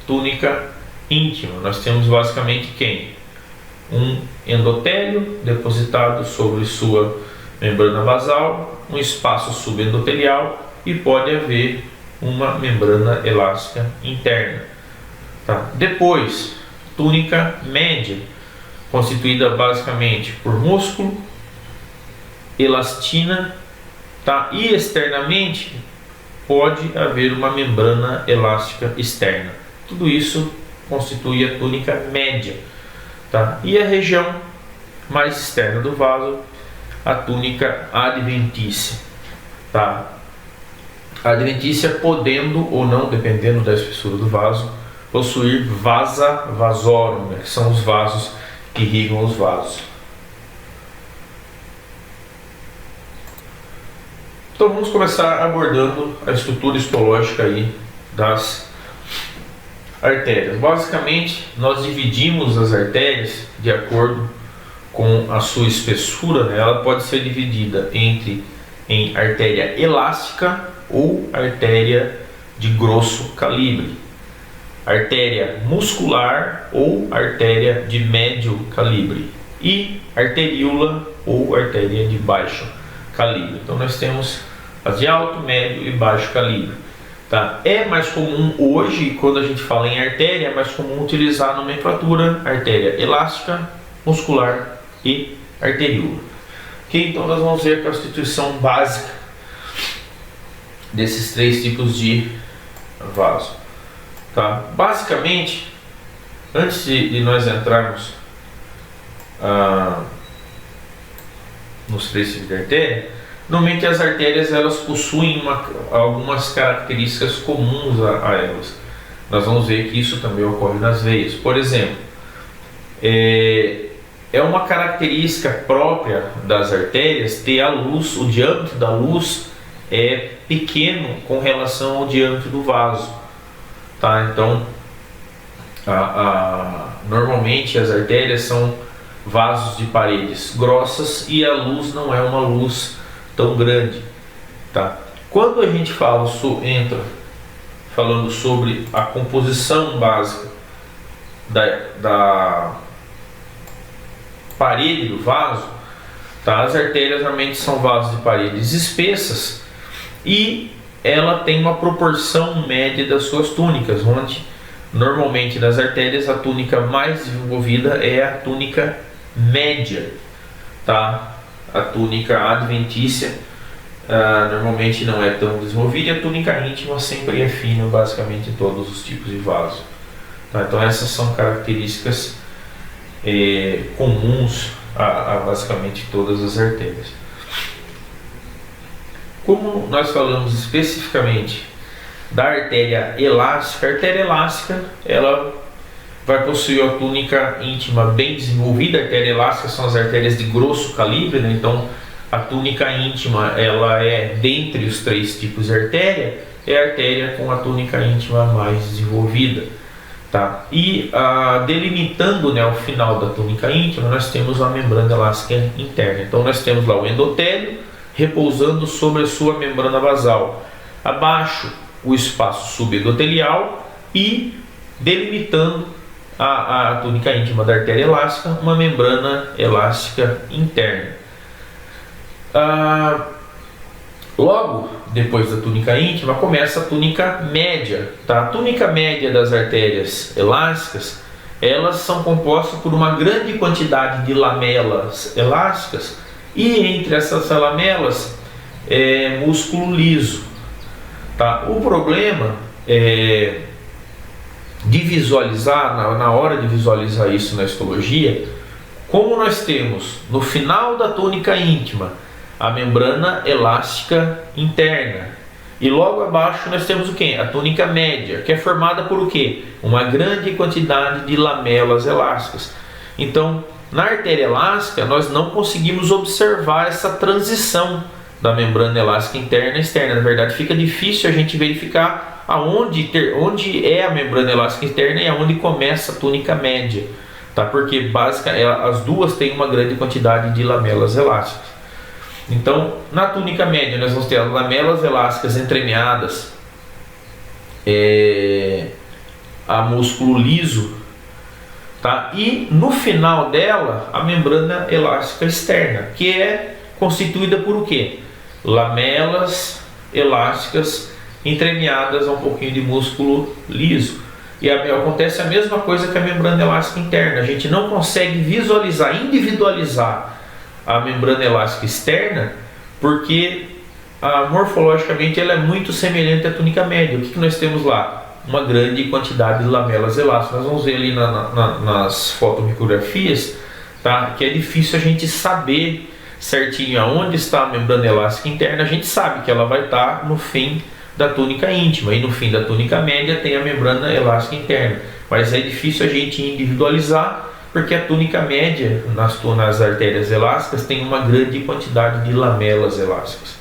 túnica íntima. Nós temos basicamente quem? Um endotélio depositado sobre sua membrana basal, um espaço subendotelial e pode haver uma membrana elástica interna. Tá? Depois, túnica média, constituída basicamente por músculo, elastina, tá? E externamente pode haver uma membrana elástica externa. Tudo isso constitui a túnica média. Tá? E a região mais externa do vaso, a túnica adventícia. Tá? A adventícia podendo ou não, dependendo da espessura do vaso, possuir vasa vasorum, né, que são os vasos que irrigam os vasos. Então vamos começar abordando a estrutura histológica aí das artérias. Basicamente, nós dividimos as artérias de acordo com a sua espessura, né? Ela pode ser dividida em artéria elástica ou artéria de grosso calibre, artéria muscular ou artéria de médio calibre e arteríola ou artéria de baixo calibre. Então nós temos as de alto, médio e baixo calibre. Tá? É mais comum hoje, quando a gente fala em artéria, é mais comum utilizar a nomenclatura artéria elástica, muscular e arteríola. Ok? Então nós vamos ver a constituição básica desses três tipos de vaso. Tá? Basicamente, antes de nós entrarmos nos três tipos de artéria, normalmente as artérias elas possuem algumas características comuns a elas. Nós vamos ver que isso também ocorre nas veias. Por exemplo, é uma característica própria das artérias ter a luz, o diâmetro da luz é pequeno com relação ao diâmetro do vaso. Tá? Então, normalmente as artérias são vasos de paredes grossas e a luz não é uma luz tão grande. Tá? Quando a gente entra falando sobre a composição básica da parede do vaso, tá? As artérias normalmente são vasos de paredes espessas e ela tem uma proporção média das suas túnicas, onde normalmente nas artérias a túnica mais desenvolvida é a túnica média, tá? A túnica adventícia normalmente não é tão desenvolvida e a túnica íntima sempre é fina, basicamente em todos os tipos de vaso. Tá? Então essas são características comuns a basicamente todas as artérias. Como nós falamos especificamente da artéria elástica, a artéria elástica ela vai possuir a túnica íntima bem desenvolvida. A artéria elástica são as artérias de grosso calibre, né? Então a túnica íntima ela é dentre os três tipos de artéria, é a artéria com a túnica íntima mais desenvolvida. Tá? E delimitando, né, o final da túnica íntima, nós temos a membrana elástica interna. Então nós temos lá o endotélio repousando sobre a sua membrana basal, abaixo o espaço subendotelial e delimitando a túnica íntima da artéria elástica, uma membrana elástica interna. Logo depois da túnica íntima começa a túnica média. Tá? A túnica média das artérias elásticas, elas são compostas por uma grande quantidade de lamelas elásticas e entre essas lamelas músculo liso. Tá? O problema é de visualizar, na hora de visualizar isso na histologia, como nós temos no final da túnica íntima a membrana elástica interna e logo abaixo nós temos o que? A túnica média, que é formada por o que? Uma grande quantidade de lamelas elásticas. Então, na artéria elástica nós não conseguimos observar essa transição da membrana elástica interna e externa. Na verdade, fica difícil a gente verificar onde é a membrana elástica interna e aonde começa a túnica média, tá? Porque as duas têm uma grande quantidade de lamelas elásticas. Então, na túnica média nós vamos ter as lamelas elásticas entremeadas a músculo liso, tá? E no final dela a membrana elástica externa, que é constituída por o quê? Lamelas elásticas entremeadas a um pouquinho de músculo liso. E acontece a mesma coisa que a membrana elástica interna. A gente não consegue visualizar, individualizar a membrana elástica externa, porque morfologicamente ela é muito semelhante à túnica média. O que nós temos lá? Uma grande quantidade de lamelas elásticas. Nós vamos ver ali nas fotomicografias, tá? Que é difícil a gente saber certinho aonde está a membrana elástica interna. A gente sabe que ela vai estar no fim da túnica íntima, e no fim da túnica média tem a membrana elástica interna, mas é difícil a gente individualizar, porque a túnica média nas artérias elásticas tem uma grande quantidade de lamelas elásticas,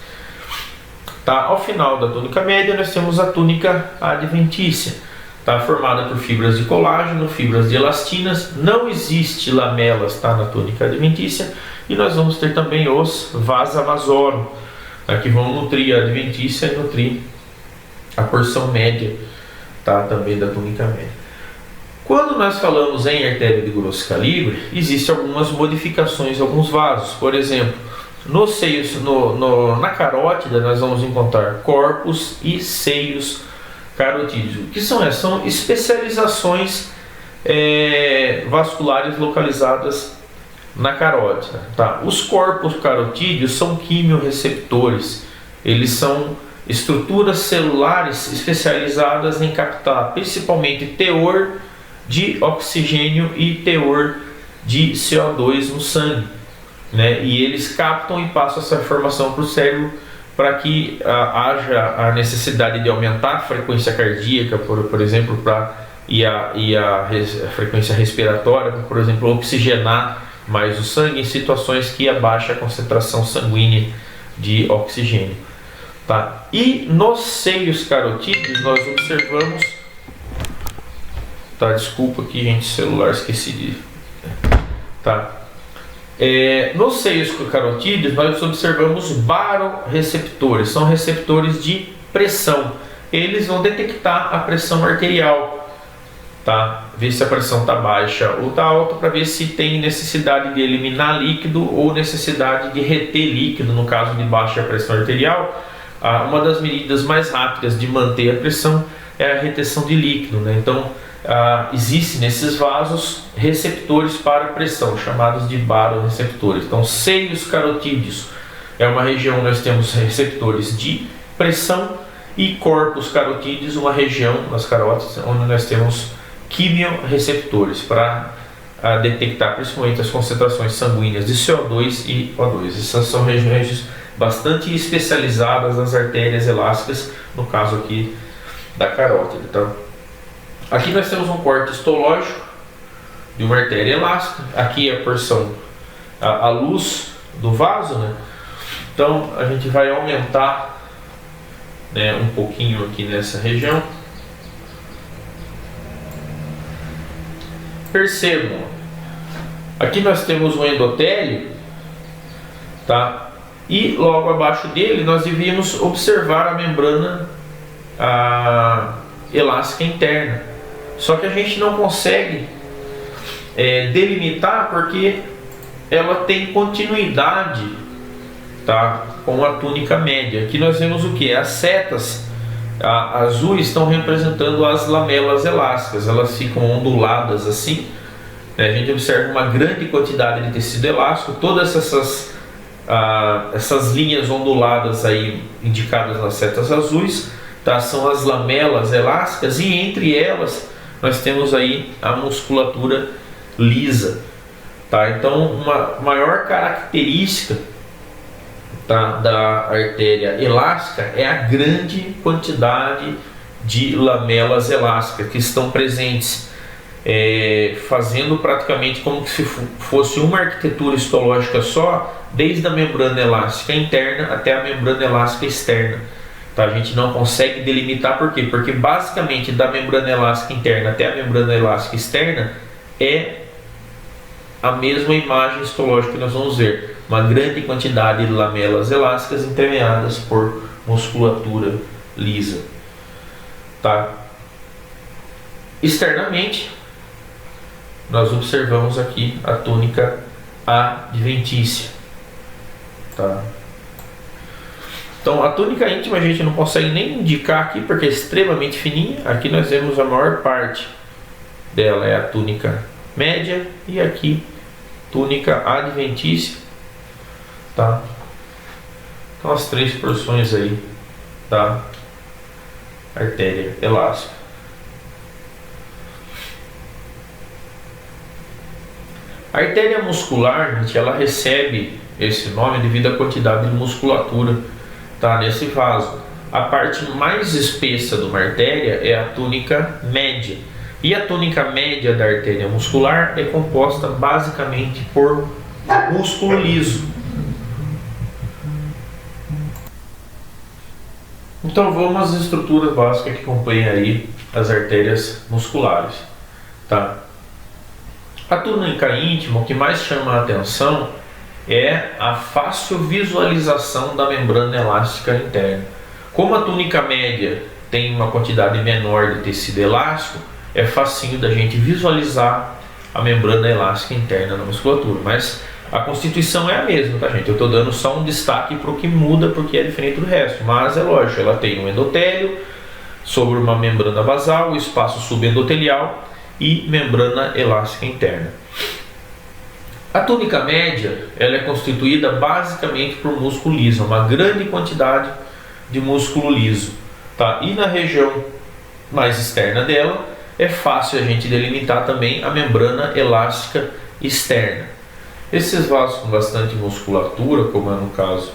tá? Ao final da túnica média nós temos a túnica adventícia, tá? Formada por fibras de colágeno, fibras de elastinas. Não existe lamelas, tá? Na túnica adventícia. E nós vamos ter também os vasa vasorum, que vão nutrir a adventícia e nutrir a porção média, tá? Também da túnica média. Quando nós falamos em artéria de grosso calibre, existem algumas modificações, alguns vasos. Por exemplo, nos seios, na carótida nós vamos encontrar corpos e seios carotídeos. O que são essas? São especializações vasculares localizadas na carótida, tá? Os corpos carotídeos são quimiorreceptores. Eles são estruturas celulares especializadas em captar principalmente teor de oxigênio e teor de CO2 no sangue, né? E eles captam e passam essa informação para o cérebro para que haja a necessidade de aumentar a frequência cardíaca, por exemplo, e a frequência respiratória, por exemplo, oxigenar mais o sangue em situações que abaixa a concentração sanguínea de oxigênio, tá? E nos seios carotídeos nós observamos, tá? Desculpa aqui, gente, celular, esqueci de, tá? Nos seios carotídeos nós observamos baroreceptores, são receptores de pressão. Eles vão detectar a pressão arterial, tá? Ver se a pressão está baixa ou está alta, para ver se tem necessidade de eliminar líquido ou necessidade de reter líquido. No caso de baixa pressão arterial, uma das medidas mais rápidas de manter a pressão é a retenção de líquido, né? Então, existem nesses vasos receptores para pressão, chamados de baroreceptores. Então, seios carotídeos é uma região onde nós temos receptores de pressão, e corpos carotídeos, uma região nas carótidas onde nós temos quimiorreceptores para detectar principalmente as concentrações sanguíneas de CO2 e O2. Essas são regiões bastante especializadas nas artérias elásticas, no caso aqui da carótida. Então, aqui nós temos um corte histológico de uma artéria elástica. Aqui é a porção, a luz do vaso, né? Então a gente vai aumentar, né, um pouquinho aqui nessa região. Percebam, aqui nós temos um endotélio, tá? E logo abaixo dele nós devíamos observar a membrana elástica interna. Só que a gente não consegue delimitar, porque ela tem continuidade, tá, com a túnica média. Aqui nós vemos o que? As setas azuis estão representando as lamelas elásticas. Elas ficam onduladas assim, né? A gente observa uma grande quantidade de tecido elástico. Todas essas linhas onduladas aí indicadas nas setas azuis tá? São as lamelas elásticas, e entre elas nós temos aí a musculatura lisa, tá? Então, uma maior característica, tá, da artéria elástica é a grande quantidade de lamelas elásticas que estão presentes, fazendo praticamente como se fosse uma arquitetura histológica só, desde a membrana elástica interna até a membrana elástica externa. Tá? A gente não consegue delimitar, por quê? Porque basicamente da membrana elástica interna até a membrana elástica externa é a mesma imagem histológica que nós vamos ver, uma grande quantidade de lamelas elásticas intermeadas por musculatura lisa. Tá? Externamente, nós observamos aqui a túnica adventícia. Tá? Então, a túnica íntima a gente não consegue nem indicar aqui porque é extremamente fininha. Aqui nós vemos a maior parte dela é a túnica média, e aqui túnica adventícia, tá? Então, as três porções aí da artéria elástica. A artéria muscular, gente, ela recebe esse nome devido à quantidade de musculatura, tá, nesse vaso. A parte mais espessa de uma artéria é a túnica média. E a túnica média da artéria muscular é composta basicamente por músculo liso. Então vamos às estruturas básicas que compõem aí as artérias musculares, tá? A túnica íntima, o que mais chama a atenção é a fácil visualização da membrana elástica interna. Como a túnica média tem uma quantidade menor de tecido elástico, é facinho da gente visualizar a membrana elástica interna na musculatura, mas a constituição é a mesma, tá, gente? Eu estou dando só um destaque para o que muda, porque é diferente do resto, mas é lógico, ela tem um endotélio sobre uma membrana basal, o espaço subendotelial e membrana elástica interna. A túnica média, ela é constituída basicamente por músculo liso, uma grande quantidade de músculo liso, tá? E na região mais externa dela é fácil a gente delimitar também a membrana elástica externa. Esses vasos com bastante musculatura, como é no caso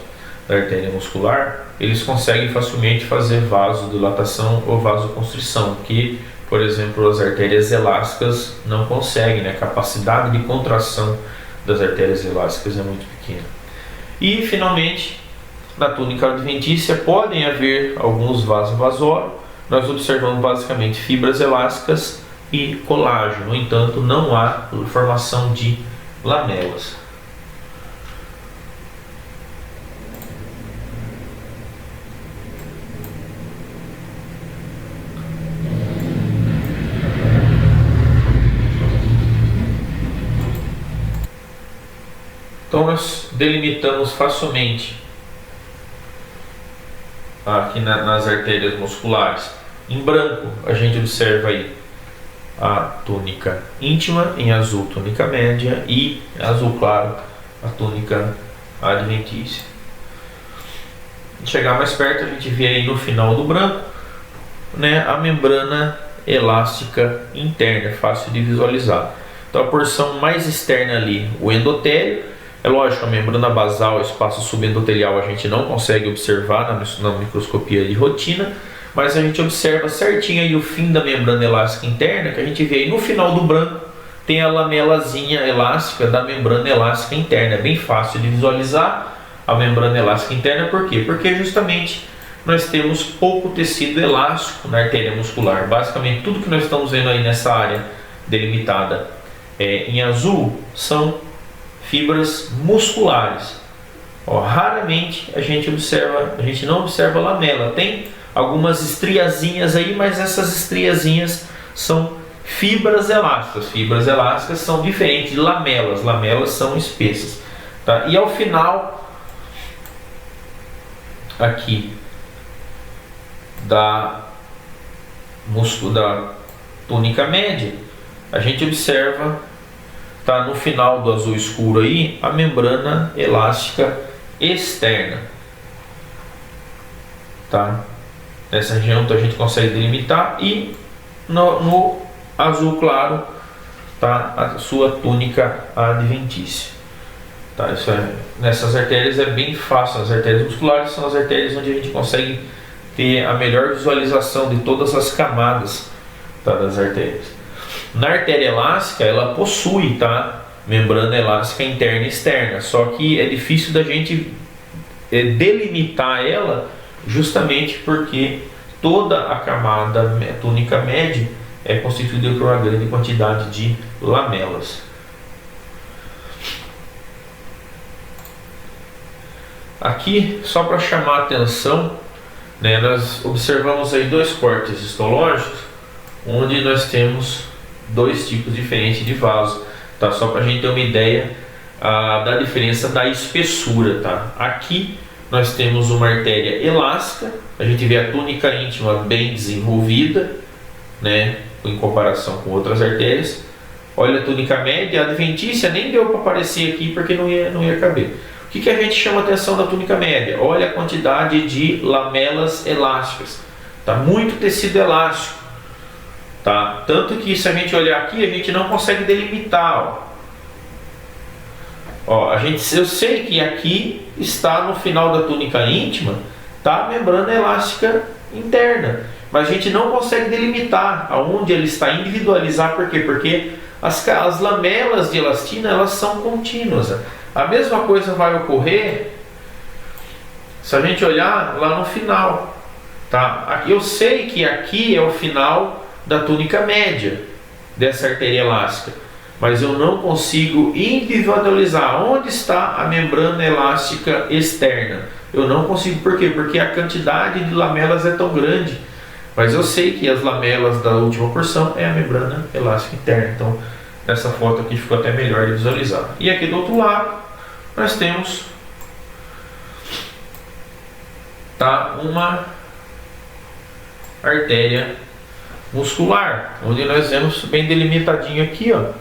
da artéria muscular, eles conseguem facilmente fazer vasodilatação ou vasoconstrição, que, por exemplo, as artérias elásticas não conseguem, né? A capacidade de contração das artérias elásticas é muito pequena. E, finalmente, na túnica adventícia podem haver alguns vasos vasóleos. Nós observamos basicamente fibras elásticas e colágeno. No entanto, não há formação de lamelas. Então nós delimitamos facilmente aqui nas artérias musculares. Em branco a gente observa aí a túnica íntima, em azul túnica média e azul claro a túnica adventícia. Chegar mais perto a gente vê aí no final do branco, né, a membrana elástica interna, fácil de visualizar. Então a porção mais externa ali, o endotélio. É lógico, a membrana basal, o espaço subendotelial, a gente não consegue observar na microscopia de rotina, mas a gente observa certinho aí o fim da membrana elástica interna, que a gente vê aí no final do branco, tem a lamelazinha elástica da membrana elástica interna. É bem fácil de visualizar a membrana elástica interna, por quê? Porque justamente nós temos pouco tecido elástico na artéria muscular. Basicamente tudo que nós estamos vendo aí nessa área delimitada em azul são fibras musculares. Raramente a gente não observa lamela. Tem algumas estriazinhas aí, mas essas estriazinhas são fibras elásticas. Fibras elásticas são diferentes de lamelas. Lamelas são espessas, tá? E ao final aqui da túnica média, a gente observa, tá, no final do azul escuro aí, a membrana elástica externa, tá? nessa região, então a gente consegue delimitar, e no azul claro tá a sua túnica adventícia. Tá, isso nessas artérias é bem fácil. As artérias musculares são as artérias onde a gente consegue ter a melhor visualização de todas as camadas, tá, das artérias. Na artéria elástica, ela possui, tá, membrana elástica interna e externa, só que é difícil da gente delimitar ela, justamente porque toda a camada túnica média é constituída por uma grande quantidade de lamelas. Aqui, só para chamar a atenção, né, nós observamos aí dois cortes histológicos, onde nós temos dois tipos diferentes de vaso, tá? Só para a gente ter uma ideia da diferença da espessura, tá? Aqui nós temos uma artéria elástica, a gente vê a túnica íntima bem desenvolvida, né, em comparação com outras artérias. Olha a túnica média, a adventícia nem deu para aparecer aqui porque não ia caber. O que a gente chama a atenção da túnica média? Olha a quantidade de lamelas elásticas, tá? Muito tecido elástico, tá? Tanto que se a gente olhar aqui, a gente não consegue delimitar, ó. Eu sei que aqui está no final da túnica íntima, tá, a membrana elástica interna, mas a gente não consegue delimitar aonde ele está, individualizar. Por quê? Porque as lamelas de elastina, elas são contínuas. A mesma coisa vai ocorrer se a gente olhar lá no final, tá? Eu sei que aqui é o final da túnica média dessa artéria elástica, mas eu não consigo individualizar onde está a membrana elástica externa. Eu não consigo. Por quê? Porque a quantidade de lamelas é tão grande, mas eu sei que as lamelas da última porção é a membrana elástica interna. Então, nessa foto aqui ficou até melhor de visualizar. E aqui do outro lado nós temos, tá, uma artéria muscular, onde nós vemos bem delimitadinho aqui, ó.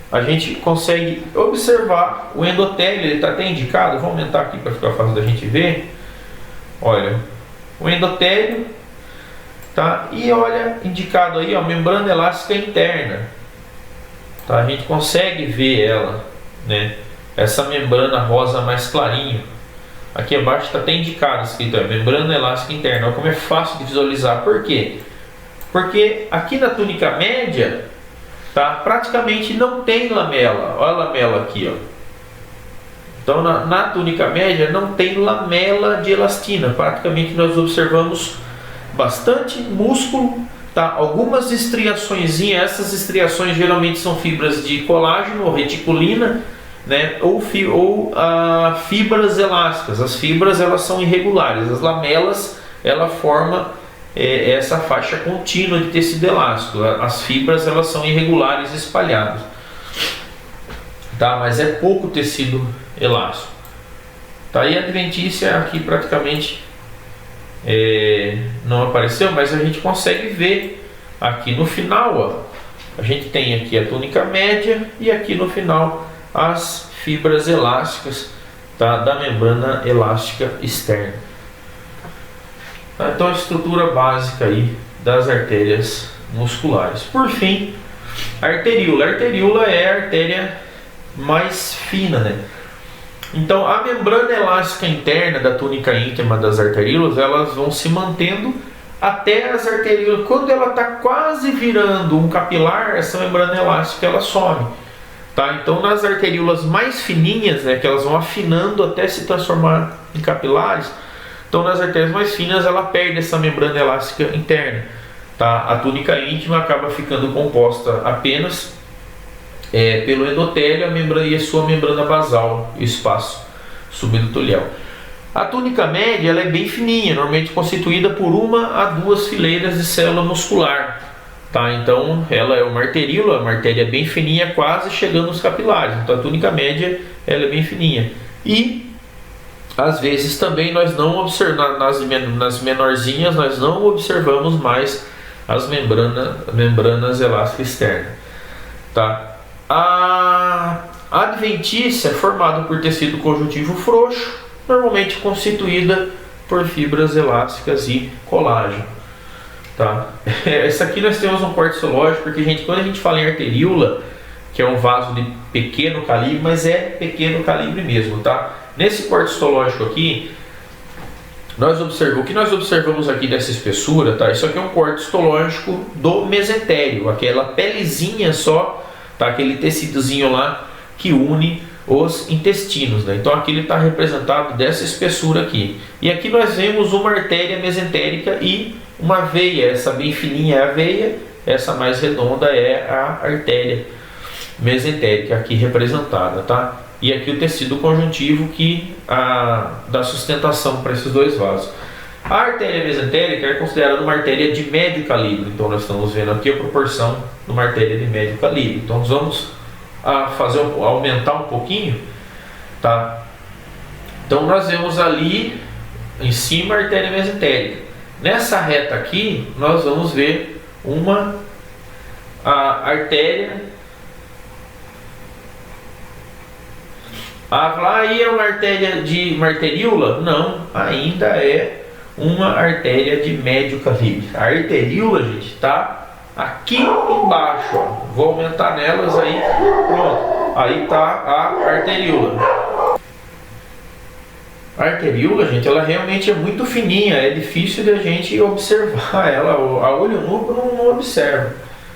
A gente consegue observar o endotélio, ele está até indicado. Vou aumentar aqui para ficar fácil da gente ver. Olha, o endotélio, tá? E olha, indicado aí, ó, membrana elástica interna, tá? A gente consegue ver ela, né? Essa membrana rosa mais clarinho. Aqui abaixo está até indicado, escrito, membrana elástica interna. Olha como é fácil de visualizar. Por quê? Porque aqui na túnica média, tá, praticamente não tem lamela. Olha a lamela aqui, ó. Então na túnica média não tem lamela de elastina. Praticamente nós observamos bastante músculo, tá? Algumas estriaçõezinhas. Essas estriações geralmente são fibras de colágeno ou reticulina, né? Ou fibras elásticas. As fibras, elas são irregulares. As lamelas, ela forma essa faixa contínua de tecido elástico. As fibras, elas são irregulares, espalhadas, tá? Mas é pouco tecido elástico, tá? E a adventícia aqui praticamente não apareceu, mas a gente consegue ver aqui no final, ó. A gente tem aqui a túnica média e aqui no final as fibras elásticas, tá, da membrana elástica externa. Então a estrutura básica aí das artérias musculares. Por fim, a arteríola. A arteríola é a artéria mais fina, né? Então a membrana elástica interna da túnica íntima das arteríolas, elas vão se mantendo até as arteríolas. Quando ela está quase virando um capilar, essa membrana elástica ela some, tá? Então nas arteríolas mais fininhas, né, que elas vão afinando até se transformar em capilares. Então nas artérias mais finas ela perde essa membrana elástica interna, tá? A túnica íntima acaba ficando composta apenas pelo endotélio, a membrana e a sua membrana basal, o espaço subendotelial. A túnica média ela é bem fininha, normalmente constituída por 1 a 2 fileiras de célula muscular, tá? Então ela é uma arteríola, uma artéria bem fininha, quase chegando nos capilares. Então a túnica média ela é bem fininha. E às vezes também nós não observamos, nas menorzinhas, nós não observamos mais as membranas elásticas externas, tá? A adventícia é formada por tecido conjuntivo frouxo, normalmente constituída por fibras elásticas e colágeno. Tá? Essa aqui nós temos um corte histológico, porque quando a gente fala em arteríola, que é um vaso de pequeno calibre, mas é pequeno calibre mesmo, tá? Nesse corte histológico aqui, o que nós observamos aqui dessa espessura, tá? Isso aqui é um corte histológico do mesentério, aquela pelezinha só, tá? Aquele tecidozinho lá que une os intestinos, né? Então aqui ele está representado dessa espessura aqui. E aqui nós vemos uma artéria mesentérica e uma veia, essa bem fininha é a veia, essa mais redonda é a artéria mesentérica aqui representada, tá? E aqui o tecido conjuntivo que dá sustentação para esses dois vasos. A artéria mesentérica é considerada uma artéria de médio calibre, então nós estamos vendo aqui a proporção de uma artéria de médio calibre. Então nós vamos aumentar um pouquinho, tá? Então nós vemos ali em cima a artéria mesentérica. Nessa reta aqui nós vamos ver a artéria. Aí é uma artéria de uma arteríola? Não, ainda é uma artéria de médio calibre. A arteríola, gente, está aqui embaixo, ó. Vou aumentar nelas aí, pronto. Aí está a arteríola. A arteríola, gente, ela realmente é muito fininha, é difícil de a gente observar ela, a olho nu não observa.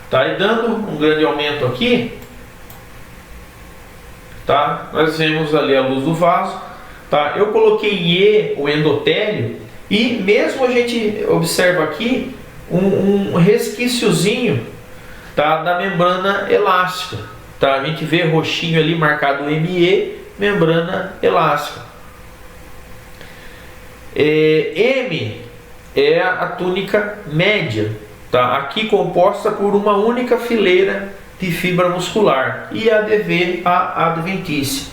Tá? E dando um grande aumento aqui, tá? Nós vemos ali a luz do vaso, tá? Eu coloquei em E o endotélio e mesmo a gente observa aqui um resquíciozinho, tá? Da membrana elástica, tá? A gente vê roxinho ali marcado ME, membrana elástica. M é a túnica média, tá? Aqui composta por uma única fileira de fibra muscular, e ADV a adventícia,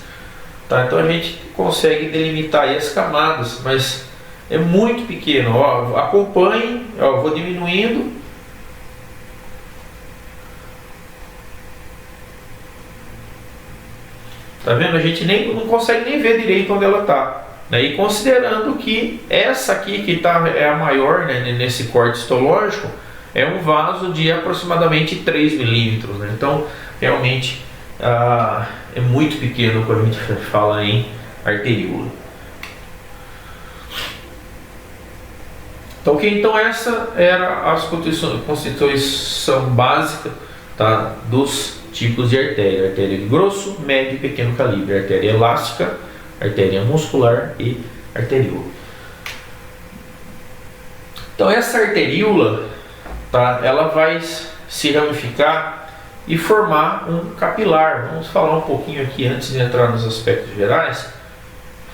tá? Então a gente consegue delimitar aí as camadas, mas é muito pequeno, ó. Acompanhe, ó, vou diminuindo, tá vendo? A gente não consegue nem ver direito onde ela tá, né? E considerando que essa aqui que é a maior, né, nesse corte histológico, é um vaso de aproximadamente 3 milímetros, né? Então realmente é muito pequeno quando a gente fala em arteríola. Então essa era a constituição básica, tá, dos tipos de artéria: artéria de grosso, médio e pequeno calibre, artéria elástica, artéria muscular e arteríola. Então essa arteríola, tá, ela vai se ramificar e formar um capilar. Vamos falar um pouquinho aqui, antes de entrar nos aspectos gerais,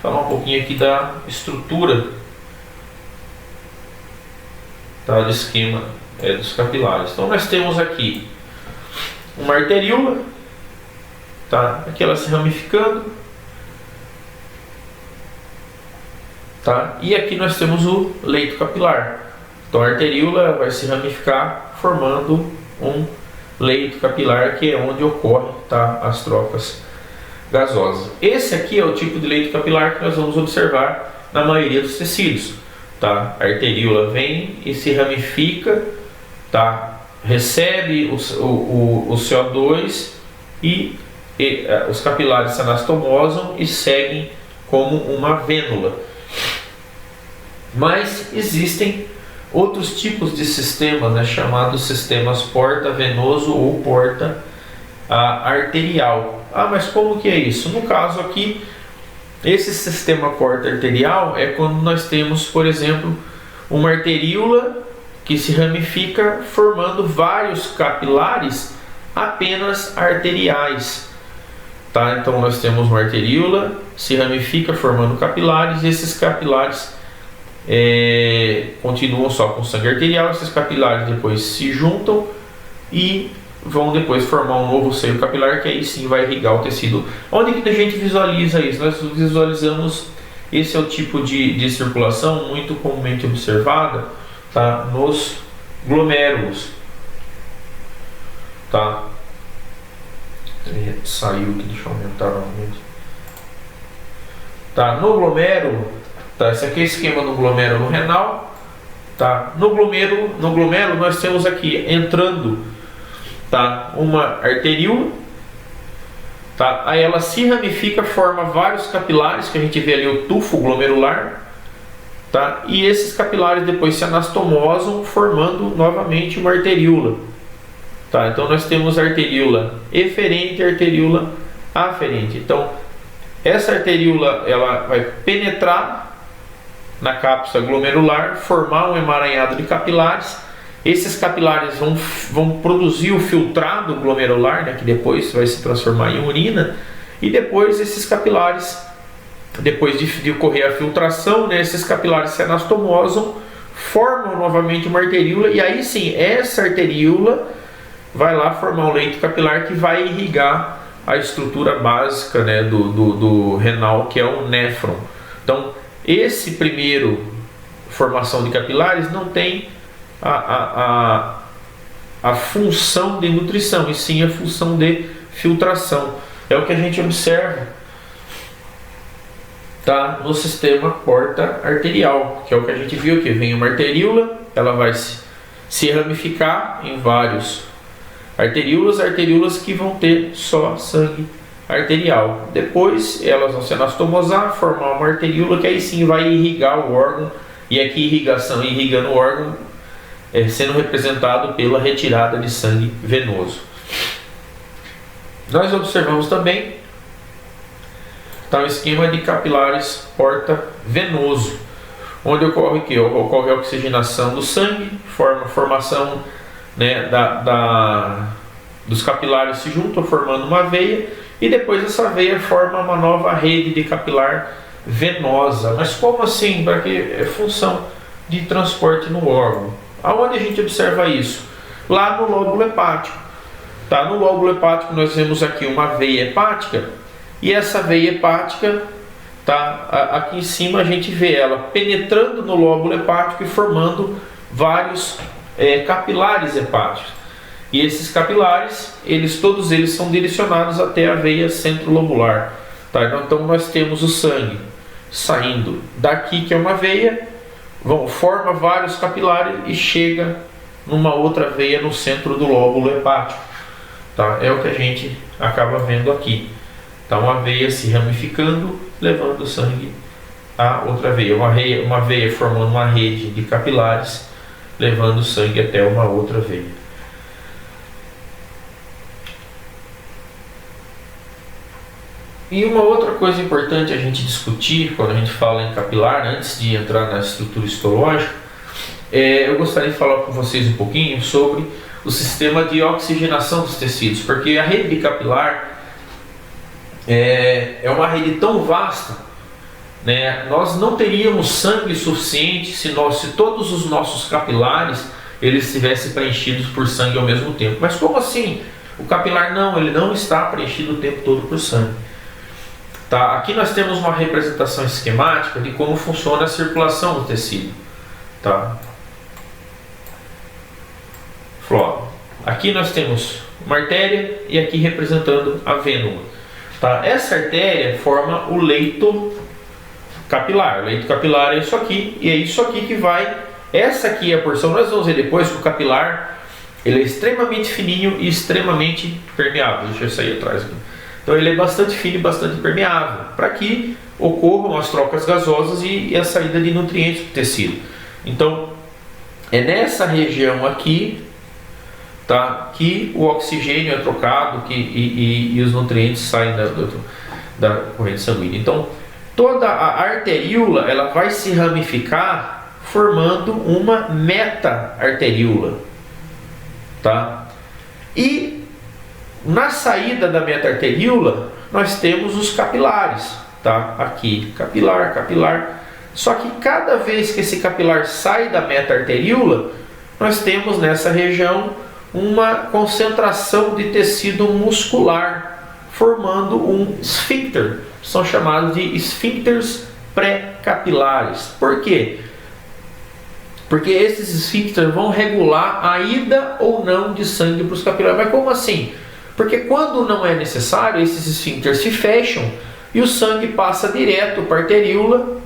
falar um pouquinho aqui da estrutura, tá, do esquema dos capilares. Então nós temos aqui uma arteríola, tá, aqui ela se ramificando, tá, e aqui nós temos o leito capilar. Então a arteríola vai se ramificar formando um leito capilar, que é onde ocorrem, tá, as trocas gasosas. Esse aqui é o tipo de leito capilar que nós vamos observar na maioria dos tecidos, tá? A arteríola vem e se ramifica, tá? Recebe o CO2 e os capilares se anastomosam e seguem como uma vênula. Mas existem outros tipos de sistemas, né, chamados sistemas porta-venoso ou porta-arterial. Mas como que é isso? No caso aqui, esse sistema porta-arterial é quando nós temos, por exemplo, uma arteríola que se ramifica formando vários capilares apenas arteriais, tá? Então nós temos uma arteríola, se ramifica formando capilares, e esses capilares continuam só com sangue arterial. Esses capilares depois se juntam e vão depois formar um novo seio capilar, que aí sim vai irrigar o tecido. Onde que a gente visualiza isso? Nós visualizamos, esse é o tipo de circulação muito comumente observada, tá, nos glomérulos, tá? Saiu aqui, deixa eu aumentar novamente. Tá, no glomérulo, Tá? Esse aqui é o esquema do glomérulo renal. Tá? No glomero nós temos aqui entrando, tá, uma arteríola, tá? Aí ela se ramifica, forma vários capilares, que a gente vê ali o tufo glomerular, tá? E esses capilares depois se anastomosam, formando novamente uma arteríola, tá? Então nós temos arteríola eferente e arteríola aferente. Então essa arteríola ela vai penetrar na cápsula glomerular, formar um emaranhado de capilares. Esses capilares vão produzir o filtrado glomerular, né, que depois vai se transformar em urina, e depois esses capilares, depois de ocorrer a filtração, né, esses capilares se anastomosam, formam novamente uma arteríola, e aí sim, essa arteríola vai lá formar um leito capilar que vai irrigar a estrutura básica, né, do renal, que é o néfron. Então, esse primeiro formação de capilares não tem a função de nutrição, e sim a função de filtração. É o que a gente observa, tá, no sistema porta arterial, que é o que a gente viu aqui. Vem uma arteríola, ela vai se ramificar em vários arteríolas que vão ter só sangue arterial. Depois elas vão se anastomosar, formar uma arteríola que aí sim vai irrigar o órgão, e aqui irrigação irrigando o órgão, sendo representado pela retirada de sangue venoso. Nós observamos também, tá, o esquema de capilares porta venoso, onde ocorre que ocorre a oxigenação do sangue, formação, né, dos capilares se juntam formando uma veia, e depois essa veia forma uma nova rede de capilar venosa. Mas como assim? Para que é função de transporte no órgão. Aonde a gente observa isso? Lá no lóbulo hepático. Tá? No lóbulo hepático nós vemos aqui uma veia hepática, e essa veia hepática, tá, aqui em cima a gente vê ela penetrando no lóbulo hepático e formando vários capilares hepáticos. E esses capilares, todos eles são direcionados até a veia centrolobular. Tá? Então nós temos o sangue saindo daqui, que é uma veia, forma vários capilares e chega numa outra veia no centro do lóbulo hepático. Tá? É o que a gente acaba vendo aqui. Tá? Uma veia se ramificando, levando o sangue a outra veia. Uma veia formando uma rede de capilares, levando o sangue até uma outra veia. E uma outra coisa importante a gente discutir quando a gente fala em capilar, antes de entrar na estrutura histológica, eu gostaria de falar com vocês um pouquinho sobre o sistema de oxigenação dos tecidos, porque a rede capilar é uma rede tão vasta, né? Nós não teríamos sangue suficiente se todos os nossos capilares eles estivessem preenchidos por sangue ao mesmo tempo. Mas como assim? O capilar ele não está preenchido o tempo todo por sangue. Tá? Aqui nós temos uma representação esquemática de como funciona a circulação do tecido. Tá? Aqui nós temos uma artéria e aqui representando a vênula. Tá? Essa artéria forma o leito capilar. O leito capilar é isso aqui, e é isso aqui que vai. Essa aqui é a porção, nós vamos ver depois que o capilar ele é extremamente fininho e extremamente permeável. Deixa eu sair atrás aqui. Então ele é bastante fino e bastante permeável, para que ocorram as trocas gasosas e a saída de nutrientes do tecido. Então é nessa região aqui, tá, que o oxigênio é trocado e os nutrientes saem da corrente sanguínea. Então toda a arteríola ela vai se ramificar formando uma meta-arteríola. Tá? E na saída da meta-arteríola nós temos os capilares, tá? Aqui, capilar. Só que cada vez que esse capilar sai da meta-arteríola, nós temos nessa região uma concentração de tecido muscular, formando um esfíncter. São chamados de esfíncteres pré-capilares. Por quê? Porque esses esfíncteres vão regular a ida ou não de sangue para os capilares. Mas como assim? Porque quando não é necessário, esses esfíncteres se fecham e o sangue passa direto para a arteríola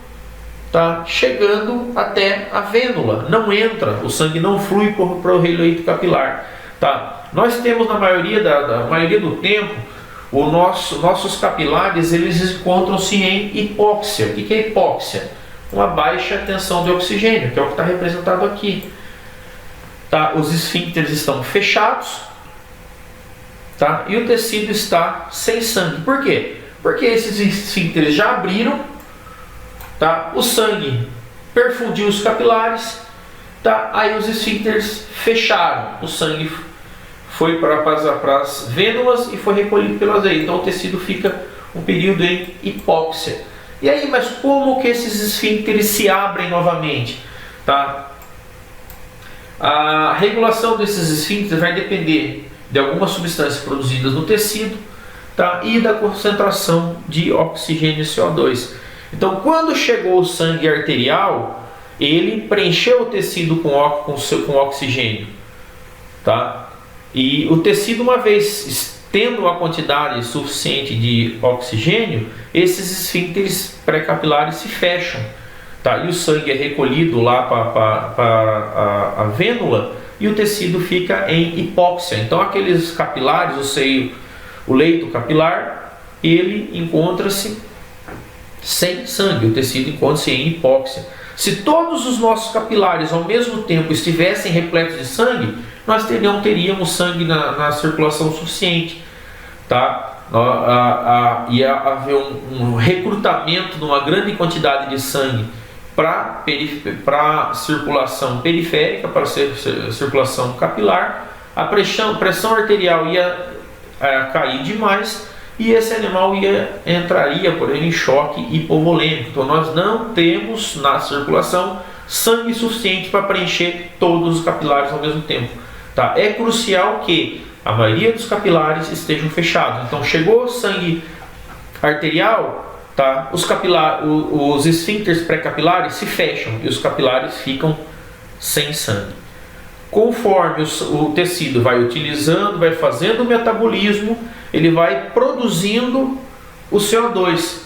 tá chegando até a vênula, não entra, o sangue não flui para o leito capilar, tá? Nós temos na maioria maioria do tempo nossos capilares, eles encontram-se em hipóxia. O que é hipóxia? Uma baixa tensão de oxigênio, que é o que está representado aqui, tá? Os esfíncteres estão fechados, tá? E o tecido está sem sangue. Por quê? Porque esses esfíncteres já abriram, tá? O sangue perfundiu os capilares, tá? Aí os esfíncteres fecharam, o sangue foi para as vênulas e foi recolhido pelas veias. Então o tecido fica um período em hipóxia. E aí, mas como que esses esfíncteres se abrem novamente? Tá? A regulação desses esfíncteres vai depender de algumas substâncias produzidas no tecido, tá? E da concentração de oxigênio e CO2. Então, quando chegou o sangue arterial, ele preencheu o tecido com oxigênio, tá? E o tecido, uma vez tendo uma quantidade suficiente de oxigênio, esses esfíncteres pré-capilares se fecham, tá? E o sangue é recolhido lá para a vênula e o tecido fica em hipóxia. Então aqueles capilares, o leito capilar, ele encontra-se sem sangue, o tecido encontra-se em hipóxia. Se todos os nossos capilares ao mesmo tempo estivessem repletos de sangue, nós não teríamos sangue na circulação suficiente, tá? Ia haver um recrutamento de uma grande quantidade de sangue para a circulação periférica, para a circulação capilar, a pressão arterial ia cair demais e esse animal entraria, por exemplo, em choque hipovolêmico. Então nós não temos na circulação sangue suficiente para preencher todos os capilares ao mesmo tempo, tá? É crucial que a maioria dos capilares estejam fechados. Então chegou sangue arterial, tá? Os esfíncteres pré-capilares se fecham e os capilares ficam sem sangue. Conforme o tecido vai utilizando, vai fazendo o metabolismo, ele vai produzindo o CO2,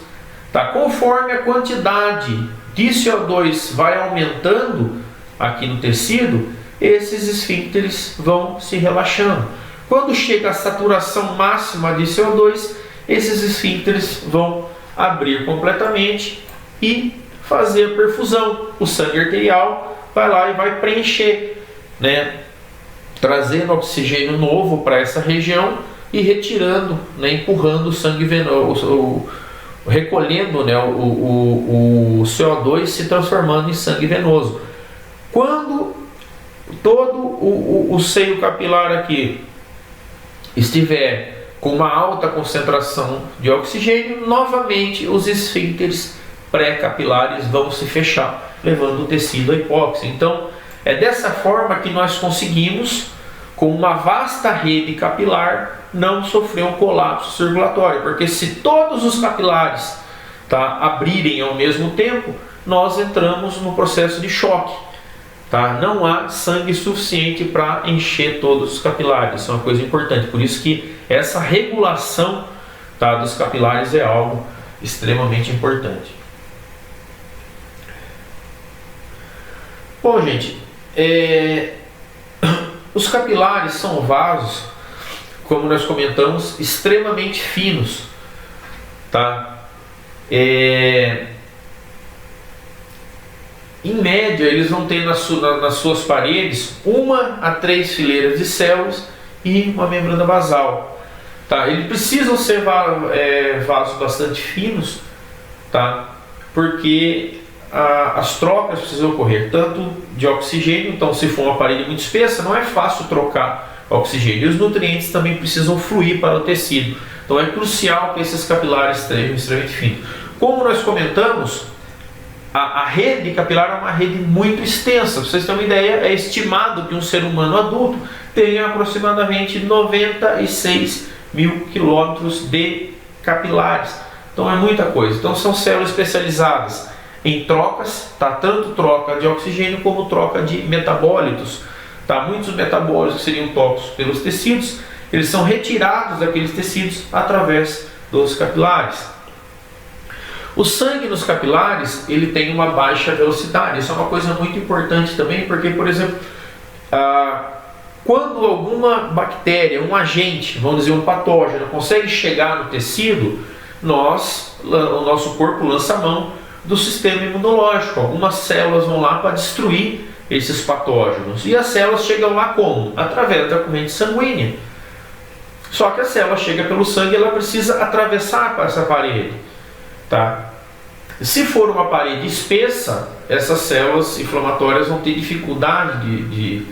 tá? Conforme a quantidade de CO2 vai aumentando aqui no tecido, esses esfíncteres vão se relaxando. Quando chega a saturação máxima de CO2, esses esfíncteres vão abrir completamente e fazer a perfusão. O sangue arterial vai lá e vai preencher, né, trazendo oxigênio novo para essa região e retirando, né, empurrando o sangue venoso, recolhendo, né, o CO2, se transformando em sangue venoso. Quando todo o seio capilar aqui estiver com uma alta concentração de oxigênio, novamente os esfíncteres pré-capilares vão se fechar, levando o tecido à hipóxia. Então, é dessa forma que nós conseguimos, com uma vasta rede capilar, não sofrer um colapso circulatório, porque se todos os capilares, tá, abrirem ao mesmo tempo, nós entramos no processo de choque, tá? Não há sangue suficiente para encher todos os capilares. Isso é uma coisa importante, por isso que essa regulação, tá, dos capilares é algo extremamente importante. Bom, gente, os capilares são vasos, como nós comentamos, extremamente finos, tá? Em média, eles vão ter nas suas paredes 1 a 3 fileiras de células e uma membrana basal, tá? Eles precisam ser vasos bastante finos, tá? Porque as trocas precisam ocorrer tanto de oxigênio, então se for uma parede muito espessa, não é fácil trocar oxigênio. E os nutrientes também precisam fluir para o tecido. Então é crucial que esses capilares estejam extremamente finos. Como nós comentamos, a rede capilar é uma rede muito extensa. Para vocês terem uma ideia, é estimado que um ser humano adulto tenha aproximadamente 96 mil quilômetros de capilares. Então é muita coisa. Então são células especializadas em trocas, tá? Tanto troca de oxigênio como troca de metabólitos, tá? Muitos metabólitos que seriam tóxicos pelos tecidos, eles são retirados daqueles tecidos através dos capilares. O sangue nos capilares, ele tem uma baixa velocidade. Isso é uma coisa muito importante também, porque, por exemplo, quando alguma bactéria, um agente, vamos dizer um patógeno, consegue chegar no tecido, o nosso corpo lança a mão do sistema imunológico. Algumas células vão lá para destruir esses patógenos. E as células chegam lá como? Através da corrente sanguínea. Só que a célula chega pelo sangue, ela precisa atravessar para essa parede. Tá? Se for uma parede espessa, essas células inflamatórias vão ter dificuldade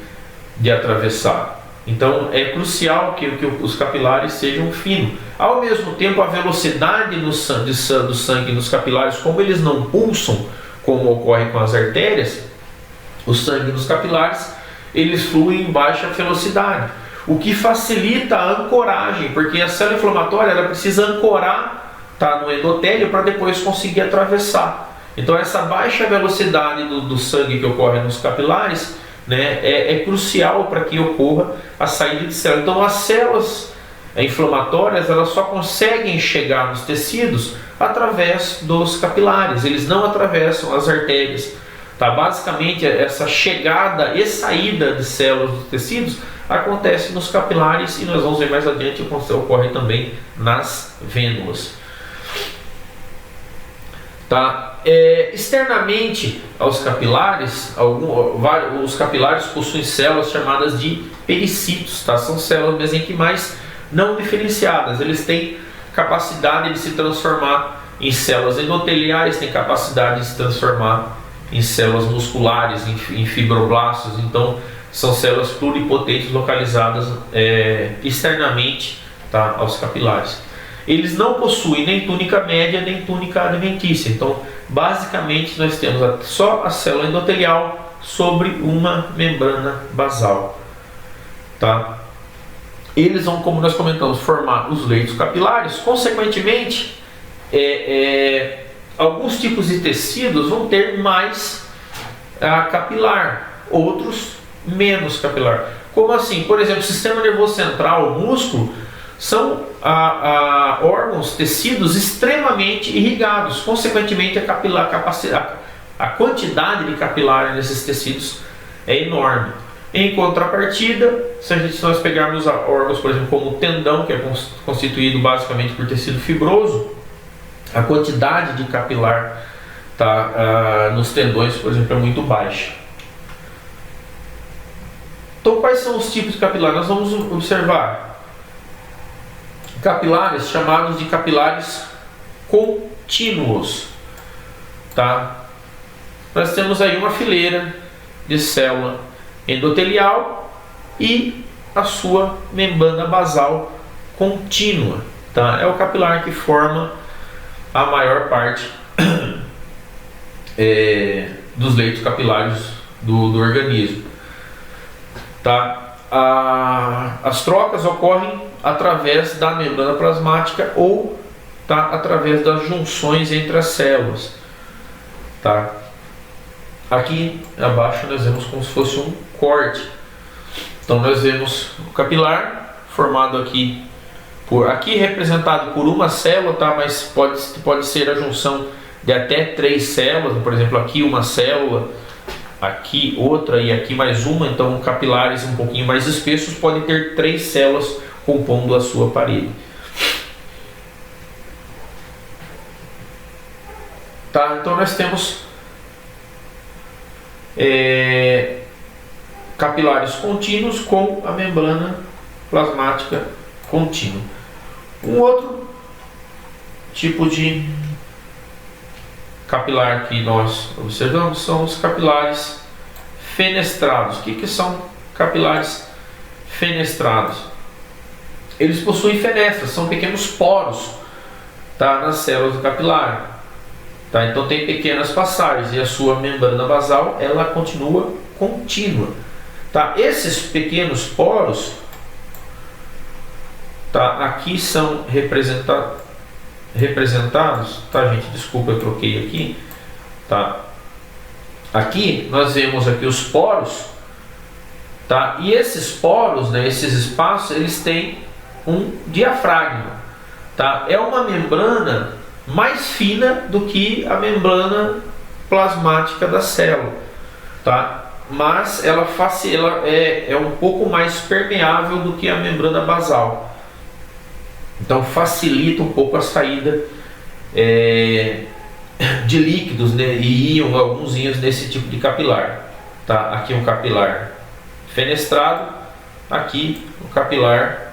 de atravessar. Então é crucial que os capilares sejam finos. Ao mesmo tempo, a velocidade do sangue nos capilares, como eles não pulsam, como ocorre com as artérias, o sangue nos capilares, eles fluem em baixa velocidade, o que facilita a ancoragem, porque a célula inflamatória ela precisa ancorar, tá, no endotélio para depois conseguir atravessar. Então essa baixa velocidade do sangue que ocorre nos capilares, né, é crucial para que ocorra a saída de células. Então as células inflamatórias elas só conseguem chegar nos tecidos através dos capilares, eles não atravessam as artérias. Tá? Basicamente essa chegada e saída de células dos tecidos acontece nos capilares, e nós vamos ver mais adiante o ocorre também nas vênulas. Tá? Externamente aos capilares, os capilares possuem células chamadas de pericitos, tá? São células mesenquimais não diferenciadas. Eles têm capacidade de se transformar em células endoteliais, têm capacidade de se transformar em células musculares, em fibroblastos. Então são células pluripotentes localizadas externamente, tá, aos capilares. Eles não possuem nem túnica média nem túnica adventícia. Então, basicamente, nós temos só a célula endotelial sobre uma membrana basal. Tá? Eles vão, como nós comentamos, formar os leitos capilares. Consequentemente, alguns tipos de tecidos vão ter mais capilar, outros menos capilar. Como assim? Por exemplo, o sistema nervoso central, o músculo, são órgãos, tecidos extremamente irrigados. Consequentemente, a quantidade de capilar nesses tecidos é enorme. Em contrapartida, se nós pegarmos órgãos, por exemplo, como o tendão, que é constituído basicamente por tecido fibroso, a quantidade de capilar nos tendões, por exemplo, é muito baixa. Então, quais são os tipos de capilar? Nós vamos observar capilares chamados de capilares contínuos. Tá? Nós temos aí uma fileira de célula endotelial e a sua membrana basal contínua. Tá? É o capilar que forma a maior parte dos leitos capilares do organismo. Tá? As trocas ocorrem através da membrana plasmática ou através das junções entre as células. Tá? Aqui abaixo nós vemos como se fosse um corte. Então nós vemos o capilar formado aqui representado por uma célula, tá? Mas pode ser a junção de até 3 células. Por exemplo, aqui uma célula, aqui outra e aqui mais uma. Então capilares um pouquinho mais espessos podem ter 3 células compondo a sua parede. Tá? Então nós temos capilares contínuos com a membrana plasmática contínua. Um outro tipo de capilar que nós observamos são os capilares fenestrados. O que são capilares fenestrados? Eles possuem fenestras, são pequenos poros, tá, nas células do capilar. Tá? Então tem pequenas passagens e a sua membrana basal ela continua contínua. Tá? Esses pequenos poros, tá, aqui são representados, tá, gente? Desculpa, eu troquei aqui. Tá? Aqui nós vemos aqui os poros, tá? E esses poros, né, esses espaços, eles têm um diafragma. Tá? É uma membrana mais fina do que a membrana plasmática da célula, tá? Mas ela é um pouco mais permeável do que a membrana basal. Então facilita um pouco a saída de líquidos, né? E alguns íons nesse tipo de capilar. Tá? Aqui um capilar fenestrado, aqui um capilar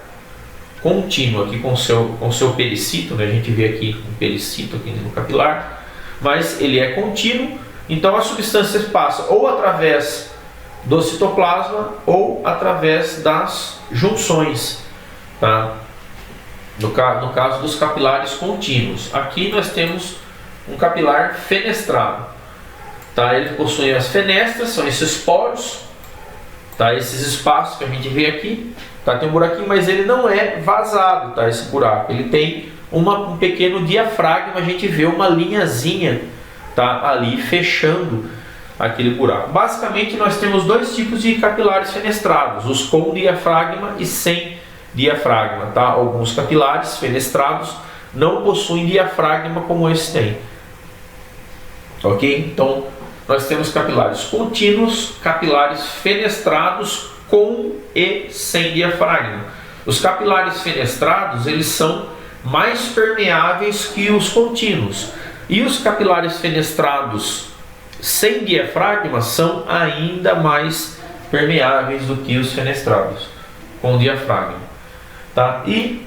contínuo, aqui com o seu pericito, né? A gente vê aqui um pericito aqui no capilar, mas ele é contínuo. Então as substâncias passam ou através do citoplasma ou através das junções, tá? No caso dos capilares contínuos. Aqui nós temos um capilar fenestrado, tá? Ele possui as fenestras, são esses poros, tá? Esses espaços que a gente vê aqui, tá? Tem um buraquinho, mas ele não é vazado, tá? Esse buraco, ele tem um pequeno diafragma, a gente vê uma linhazinha, tá? Ali fechando aquele buraco. Basicamente nós temos dois tipos de capilares fenestrados, os com diafragma e sem diafragma, tá? Alguns capilares fenestrados não possuem diafragma como esse tem, ok? Então nós temos capilares contínuos, capilares fenestrados com e sem diafragma. Os capilares fenestrados, eles são mais permeáveis que os contínuos, e os capilares fenestrados sem diafragma são ainda mais permeáveis do que os fenestrados com diafragma, tá? E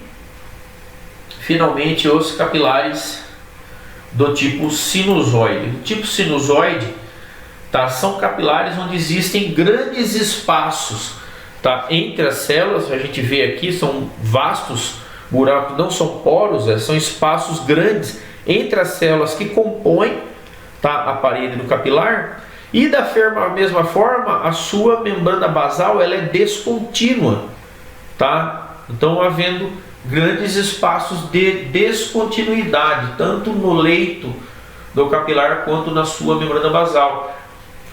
finalmente os capilares do tipo sinusoide. O tipo sinusoide, tá? São capilares onde existem grandes espaços, tá? Entre as células. A gente vê aqui, são vastos buracos, não são poros, são espaços grandes entre as células que compõem, tá? A parede do capilar. E da mesma forma, a sua membrana basal ela é descontínua, tá? Então havendo grandes espaços de descontinuidade, tanto no leito do capilar quanto na sua membrana basal.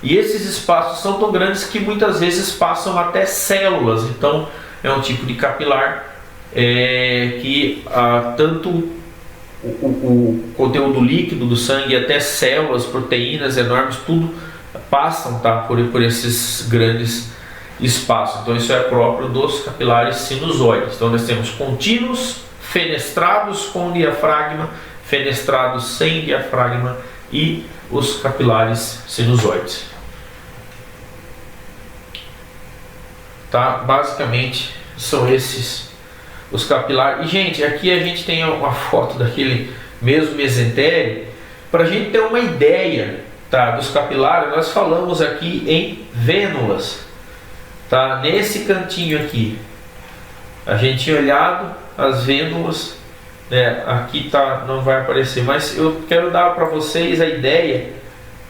E esses espaços são tão grandes que muitas vezes passam até células. Então é um tipo de capilar que tanto o conteúdo líquido do sangue, até células, proteínas enormes, tudo passam, tá? por esses grandes espaços. Então isso é próprio dos capilares sinusoides. Então nós temos contínuos, fenestrados com diafragma, fenestrados sem diafragma e os capilares sinusoides. Tá? Basicamente são esses os capilares. E gente, aqui a gente tem uma foto daquele mesmo mesentério para a gente ter uma ideia, tá, dos capilares. Nós falamos aqui em vênulas, tá? Nesse cantinho aqui a gente tinha olhado as vênulas, né? Aqui tá, não vai aparecer, mas eu quero dar para vocês a ideia,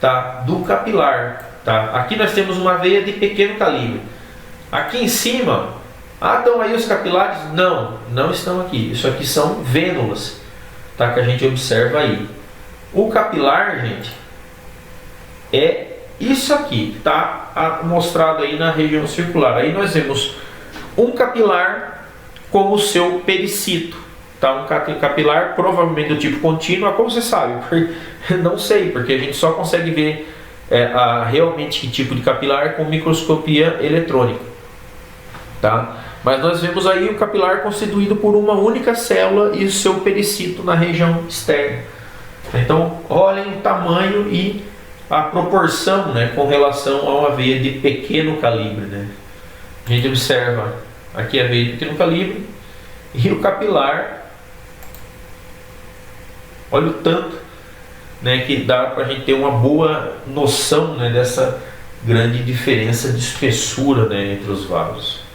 tá, do capilar, tá? Aqui nós temos uma veia de pequeno calibre. Aqui em cima, estão aí os capilares? Não estão aqui. Isso aqui são vênulas, tá? Que a gente observa aí. O capilar, gente, é isso aqui, que está mostrado aí na região circular. Aí nós vemos um capilar com o seu pericito, tá? Um capilar provavelmente do tipo contínuo. Como você sabe? Não sei, porque a gente só consegue ver realmente que tipo de capilar com microscopia eletrônica, tá? Mas nós vemos aí o capilar constituído por uma única célula e o seu pericito na região externa. Então olhem o tamanho e a proporção, né, com relação a uma veia de pequeno calibre, né? A gente observa aqui a veia de pequeno calibre e o capilar. Olha o tanto, né, que dá para a gente ter uma boa noção, né, dessa grande diferença de espessura, né, entre os vasos.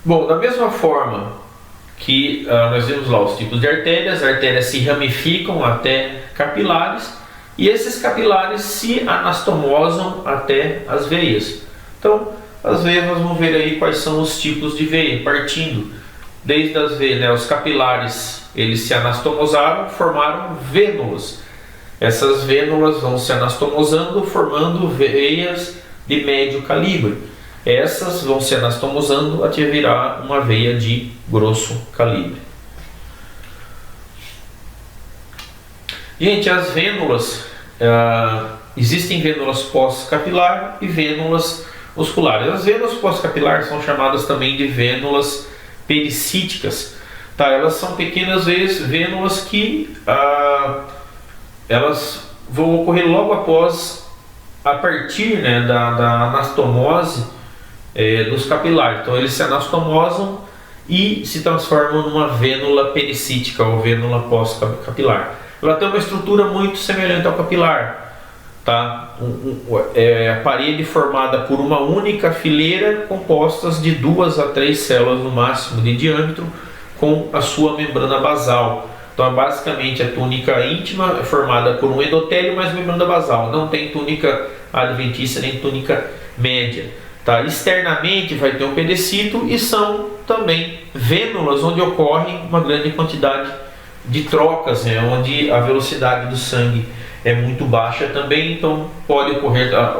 Bom, da mesma forma que nós vemos lá os tipos de artérias, as artérias se ramificam até capilares e esses capilares se anastomosam até as veias. Então, as veias, nós vamos ver aí quais são os tipos de veia, partindo desde as veias, né? Os capilares, eles se anastomosaram, formaram vênulas. Essas vênulas vão se anastomosando, formando veias de médio calibre. essas vão se anastomosando até virar uma veia de grosso calibre. Gente, as vênulas, existem vênulas pós-capilar e vênulas musculares. As vênulas pós-capilares são chamadas também de vênulas pericíticas. Tá? Elas são pequenas vênulas que elas vão ocorrer logo após, a partir, né, da anastomose dos capilares. Então eles se anastomosam e se transformam numa vênula pericítica ou vênula pós-capilar. Ela tem uma estrutura muito semelhante ao capilar, tá? A parede formada por uma única fileira compostas de 2 a 3 células no máximo de diâmetro com a sua membrana basal. Então basicamente a túnica íntima é formada por um endotélio mais membrana basal, não tem túnica adventícia nem túnica média. Tá? Externamente vai ter um pedicito e são também vênulas onde ocorre uma grande quantidade de trocas, né? Onde a velocidade do sangue é muito baixa também, então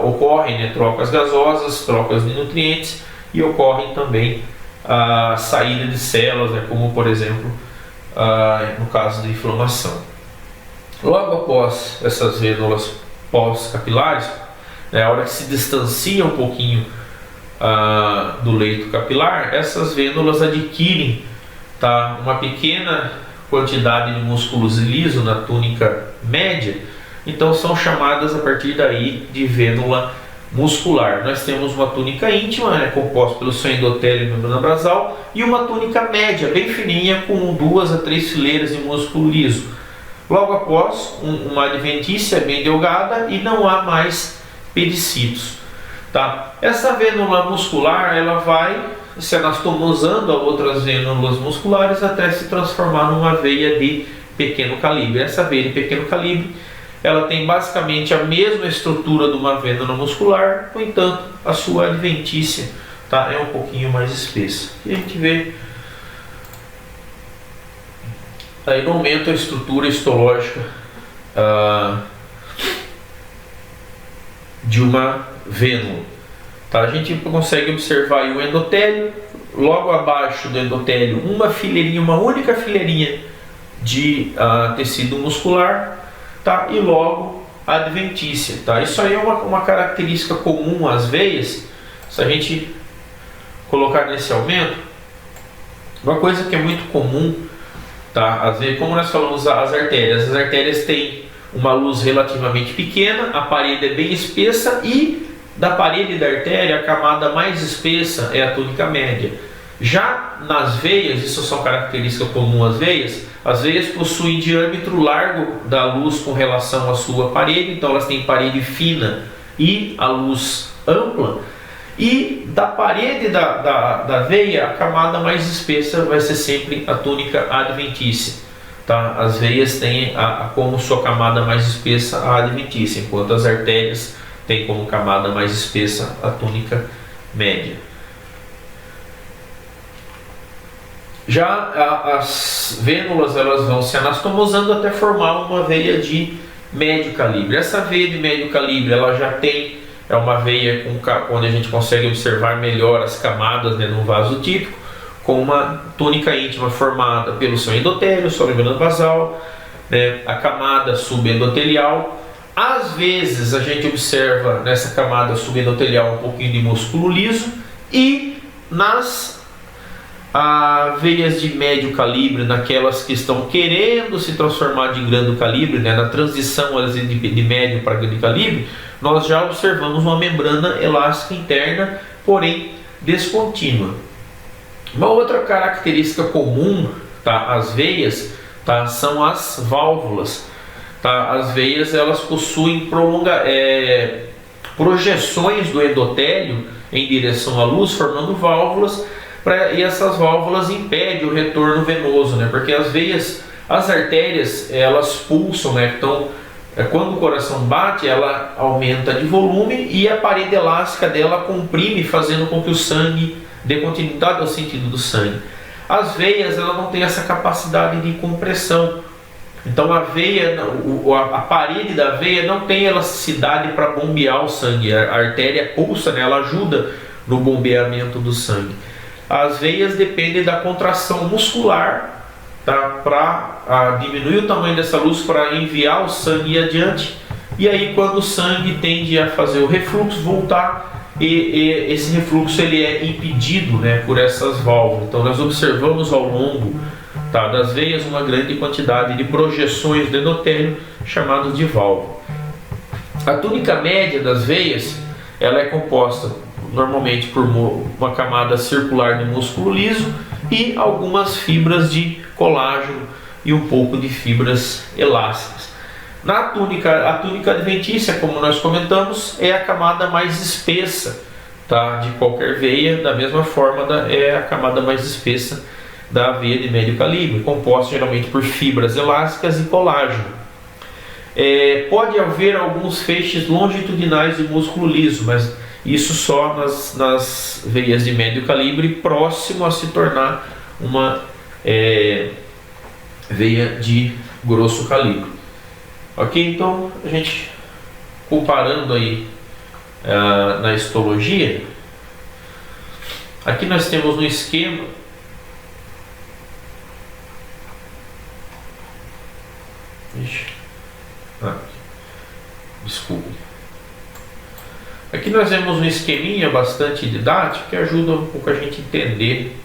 ocorrem, né, trocas gasosas, trocas de nutrientes e ocorrem também a saída de células, né, como por exemplo no caso de inflamação. Logo após essas vênulas pós-capilares, né, a hora que se distancia um pouquinho do leito capilar, essas vênulas adquirem, tá, uma pequena quantidade de músculos lisos na túnica média, então são chamadas a partir daí de vênula muscular. Nós temos uma túnica íntima, né, composta pelo seu endotélio e membrana basal, e uma túnica média, bem fininha, com 2 a 3 fileiras de músculo liso. Logo após, uma adventícia bem delgada e não há mais pedicitos. Tá? Essa vênula muscular ela vai se anastomosando a outras vênulas musculares até se transformar numa veia de pequeno calibre. Essa veia de pequeno calibre ela tem basicamente a mesma estrutura de uma vênula muscular, no entanto a sua adventícia, tá, é um pouquinho mais espessa. E a gente vê aí no momento a estrutura histológica de uma vênula. Tá? A gente consegue observar aí o endotélio, logo abaixo do endotélio uma fileirinha, uma única fileirinha de tecido muscular, tá? E logo a adventícia. Tá? Isso aí é uma característica comum às veias. Se a gente colocar nesse aumento, uma coisa que é muito comum, tá? Às vezes, como nós falamos, as artérias têm uma luz relativamente pequena, a parede é bem espessa e da parede da artéria a camada mais espessa é a túnica média. Já nas veias, isso são características comuns às veias possuem diâmetro largo da luz com relação à sua parede, então elas têm parede fina e a luz ampla, e da parede da veia a camada mais espessa vai ser sempre a túnica adventícia. Tá? As veias têm como sua camada mais espessa a adventícia, enquanto as artérias têm como camada mais espessa a túnica média. Já as vênulas elas vão se anastomosando até formar uma veia de médio calibre. Essa veia de médio calibre ela já tem uma veia onde a gente consegue observar melhor as camadas, né, no vaso típico, com uma túnica íntima formada pelo seu endotélio, sua membrana basal, né, a camada subendotelial. Às vezes a gente observa nessa camada subendotelial um pouquinho de músculo liso, e nas veias de médio calibre, naquelas que estão querendo se transformar de grande calibre, né, na transição de médio para grande calibre, nós já observamos uma membrana elástica interna, porém descontínua. Uma outra característica comum, tá, às veias, tá, são as válvulas. Tá? As veias elas possuem projeções do endotélio em direção à luz, formando válvulas, e essas válvulas impedem o retorno venoso, né? Porque as artérias elas pulsam, né? Então, quando o coração bate, ela aumenta de volume e a parede elástica dela comprime, fazendo com que o sangue dê continuidade ao sentido do sangue. As veias ela não tem essa capacidade de compressão. Então a parede da veia não tem elasticidade para bombear o sangue. A artéria pulsa, né? Ela ajuda no bombeamento do sangue. As veias dependem da contração muscular, tá? Para diminuir o tamanho dessa luz para enviar o sangue adiante. E aí quando o sangue tende a fazer o refluxo, voltar, e esse refluxo ele é impedido, né, por essas válvulas. Então nós observamos ao longo, tá, das veias uma grande quantidade de projeções do endotélio chamadas de válvula. A túnica média das veias ela é composta normalmente por uma camada circular de músculo liso e algumas fibras de colágeno e um pouco de fibras elásticas. A túnica adventícia, como nós comentamos, é a camada mais espessa, tá, de qualquer veia, da mesma forma é a camada mais espessa da veia de médio calibre, composta geralmente por fibras elásticas e colágeno. Pode haver alguns feixes longitudinais de músculo liso, mas isso só nas veias de médio calibre, próximo a se tornar uma veia de grosso calibre. Ok? Então, a gente comparando aí na histologia, aqui nós temos no esquema desculpe. Aqui nós vemos um esqueminha bastante didático que ajuda um pouco a gente entender.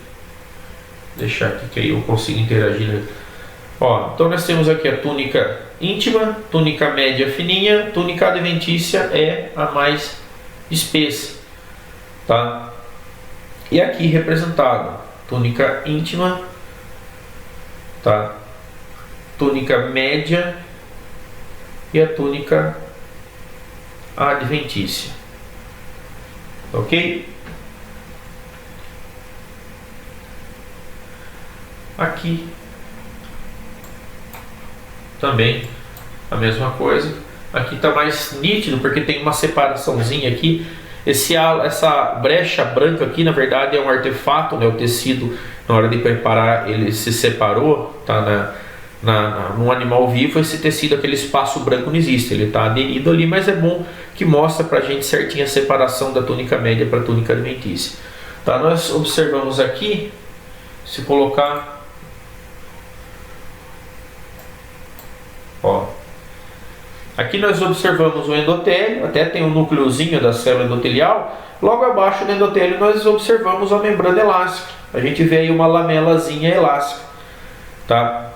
Deixar aqui que aí eu consigo interagir, né? Então nós temos aqui a túnica íntima, túnica média fininha, túnica adventícia é a mais espessa, tá? E aqui representado túnica íntima, tá? Túnica média e a túnica adventícia, ok? Aqui também a mesma coisa. Aqui está mais nítido porque tem uma separaçãozinha aqui. Essa brecha branca aqui, na verdade, é um artefato, né? O tecido, na hora de preparar, ele se separou, tá? Num animal vivo, esse tecido, aquele espaço branco não existe, ele está aderido ali, mas é bom que mostra para a gente certinho a separação da túnica média para a túnica adventícia. Tá? Nós observamos aqui, se colocar, aqui nós observamos o endotélio, até tem um núcleozinho da célula endotelial. Logo abaixo do endotélio nós observamos a membrana elástica, a gente vê aí uma lamelazinha elástica, tá?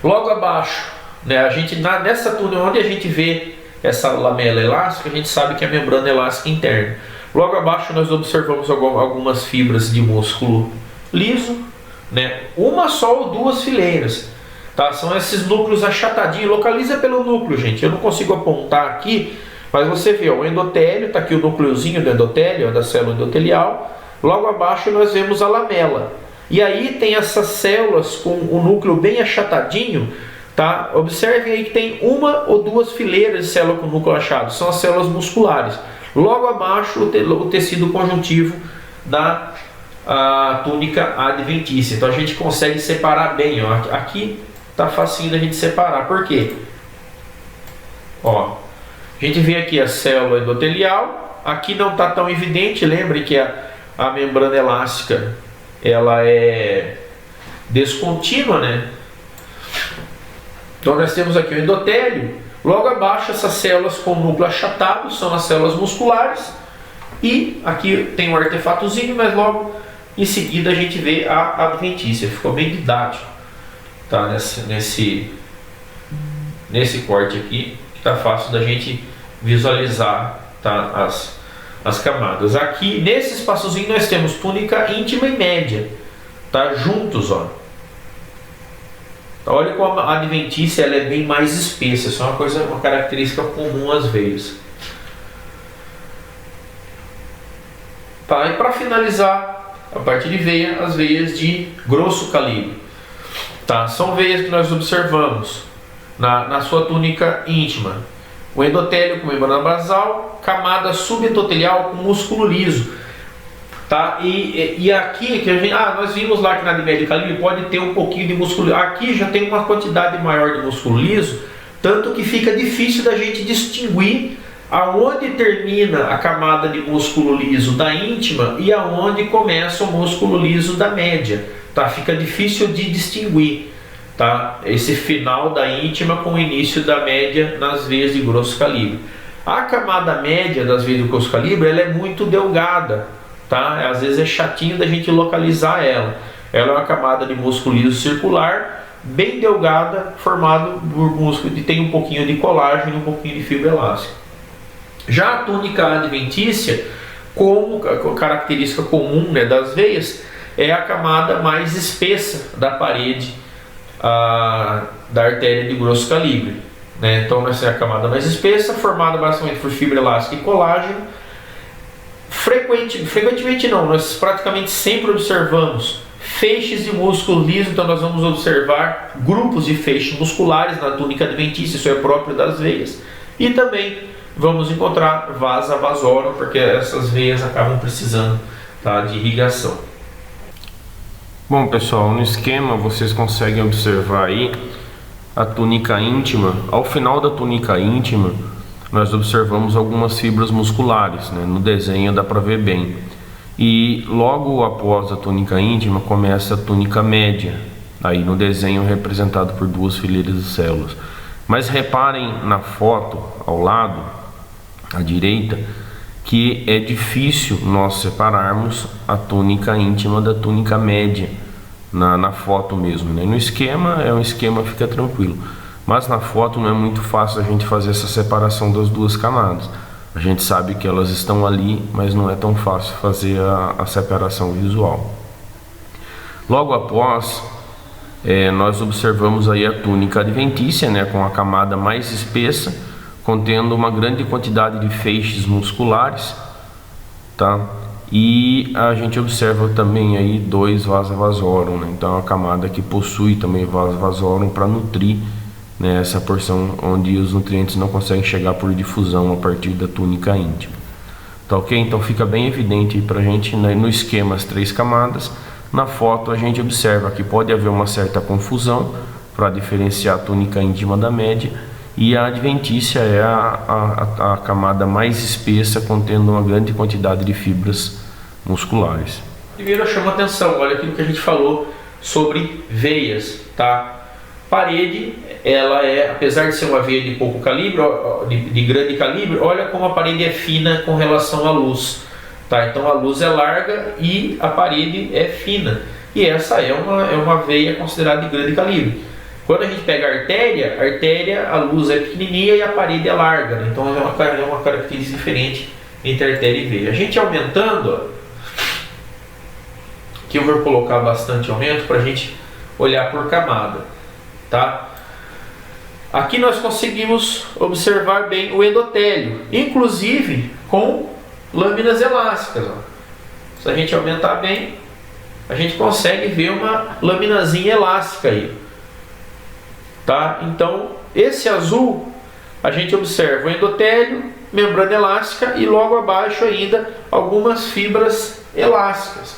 Logo abaixo, né, a gente nessa túnica onde a gente vê essa lamela elástica, a gente sabe que é a membrana elástica interna. Logo abaixo nós observamos algumas fibras de músculo liso, né, uma só ou duas fileiras, tá? São esses núcleos achatadinhos. Localiza pelo núcleo, gente. Eu não consigo apontar aqui, mas você vê o endotélio, está aqui o núcleozinho do endotélio, da célula endotelial. Logo abaixo nós vemos a lamela. E aí tem essas células com o núcleo bem achatadinho, tá? Observem aí que tem uma ou duas fileiras de célula com núcleo achatado, são as células musculares. Logo abaixo o tecido conjuntivo da túnica adventícia. Então a gente consegue separar bem, ó. Aqui tá facinho da gente separar. Por quê? A gente vê aqui a célula endotelial, aqui não está tão evidente. Lembre que a membrana elástica ela é descontínua, né? Então nós temos aqui o endotélio. Logo abaixo essas células com núcleo achatado são as células musculares. E aqui tem um artefatozinho, mas logo em seguida a gente vê a adventícia. Ficou bem didático, tá? Nesse corte aqui, que tá fácil da gente visualizar, tá? As camadas. Aqui nesse espaçozinho nós temos túnica íntima e média, tá? Juntos, ó. Olha como a adventícia ela é bem mais espessa. Isso é uma característica comum às veias. Tá? E para finalizar a parte de veia, as veias de grosso calibre, tá? São veias que nós observamos na sua túnica íntima. O endotélio com membrana basal, camada subendotelial com músculo liso, tá? E aqui que nós vimos lá que na de médio calibre pode ter um pouquinho de músculo. Aqui já tem uma quantidade maior de músculo liso, tanto que fica difícil da gente distinguir aonde termina a camada de músculo liso da íntima e aonde começa o músculo liso da média, tá? Fica difícil de distinguir, tá? Esse final da íntima com o início da média nas veias de grosso calibre. A camada média das veias de grosso calibre, ela é muito delgada, tá? Às vezes é chatinho da gente localizar ela. Ela é uma camada de músculo liso circular, bem delgada, formado por músculo que tem um pouquinho de colágeno e um pouquinho de fibra elástica. Já a túnica adventícia, como característica comum, né, das veias, é a camada mais espessa da parede da artéria de grosso calibre, né? Então essa é a camada mais espessa, formada basicamente por fibra elástica e colágeno. Frequentemente não, nós praticamente sempre observamos feixes de músculo liso, então nós vamos observar grupos de feixes musculares na túnica adventícia, isso é próprio das veias, e também vamos encontrar vasa vasorum, porque essas veias acabam precisando, tá, de irrigação. Bom, pessoal, no esquema vocês conseguem observar aí a túnica íntima. Ao final da túnica íntima, nós observamos algumas fibras musculares, né? No desenho dá para ver bem. E logo após a túnica íntima começa a túnica média, aí no desenho representado por duas fileiras de células. Mas reparem na foto ao lado, à direita, que é difícil nós separarmos a túnica íntima da túnica média na foto mesmo, né? No esquema é um esquema, fica tranquilo, mas na foto não é muito fácil a gente fazer essa separação das duas camadas. A gente sabe que elas estão ali, mas não é tão fácil fazer a separação visual. Logo após, nós observamos aí a túnica adventícia, né, com a camada mais espessa, contendo uma grande quantidade de feixes musculares, tá? E a gente observa também aí dois vasa vasorum, né? Então a camada que possui também vasa vasorum para nutrir, né, essa porção onde os nutrientes não conseguem chegar por difusão a partir da túnica íntima. Tá ok? Então fica bem evidente aí pra gente, né, no esquema as três camadas. Na foto a gente observa que pode haver uma certa confusão para diferenciar a túnica íntima da média, e a adventícia é a camada mais espessa, contendo uma grande quantidade de fibras musculares. Primeiro chama atenção, olha aquilo que a gente falou sobre veias, tá? Parede, ela é, apesar de ser uma veia de pouco calibre, de grande calibre, olha como a parede é fina com relação à luz, tá? Então a luz é larga e a parede é fina, e essa é uma veia considerada de grande calibre. Quando a gente pega a artéria, a luz é pequenininha e a parede é larga, né? Então é uma característica diferente entre artéria e veia. A gente aumentando, ó, que eu vou colocar bastante aumento para a gente olhar por camada, tá? Aqui nós conseguimos observar bem o endotélio, inclusive com lâminas elásticas, ó. Se a gente aumentar bem, a gente consegue ver uma laminazinha elástica aí, tá? Então esse azul a gente observa o endotélio, membrana elástica e logo abaixo ainda algumas fibras elásticas.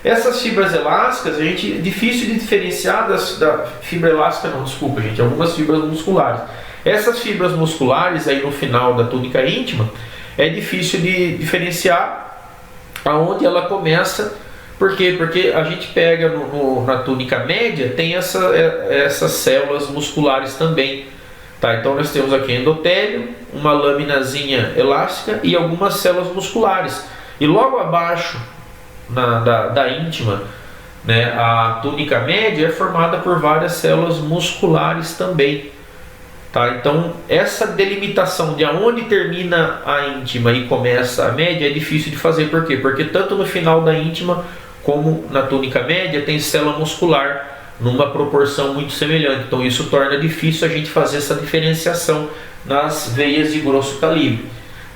Essas fibras elásticas, é difícil de diferenciar da fibra elástica, não, desculpa gente, algumas fibras musculares. Essas fibras musculares aí no final da túnica íntima, é difícil de diferenciar aonde ela começa. Por quê? Porque a gente pega na túnica média, tem essas células musculares também, tá? Então nós temos aqui endotélio, uma laminazinha elástica e algumas células musculares. E logo abaixo da íntima, né, a túnica média é formada por várias células musculares também, tá? Então essa delimitação de aonde termina a íntima e começa a média é difícil de fazer. Por quê? Porque tanto no final da íntima como na túnica média tem célula muscular numa proporção muito semelhante, então isso torna difícil a gente fazer essa diferenciação nas veias de grosso calibre,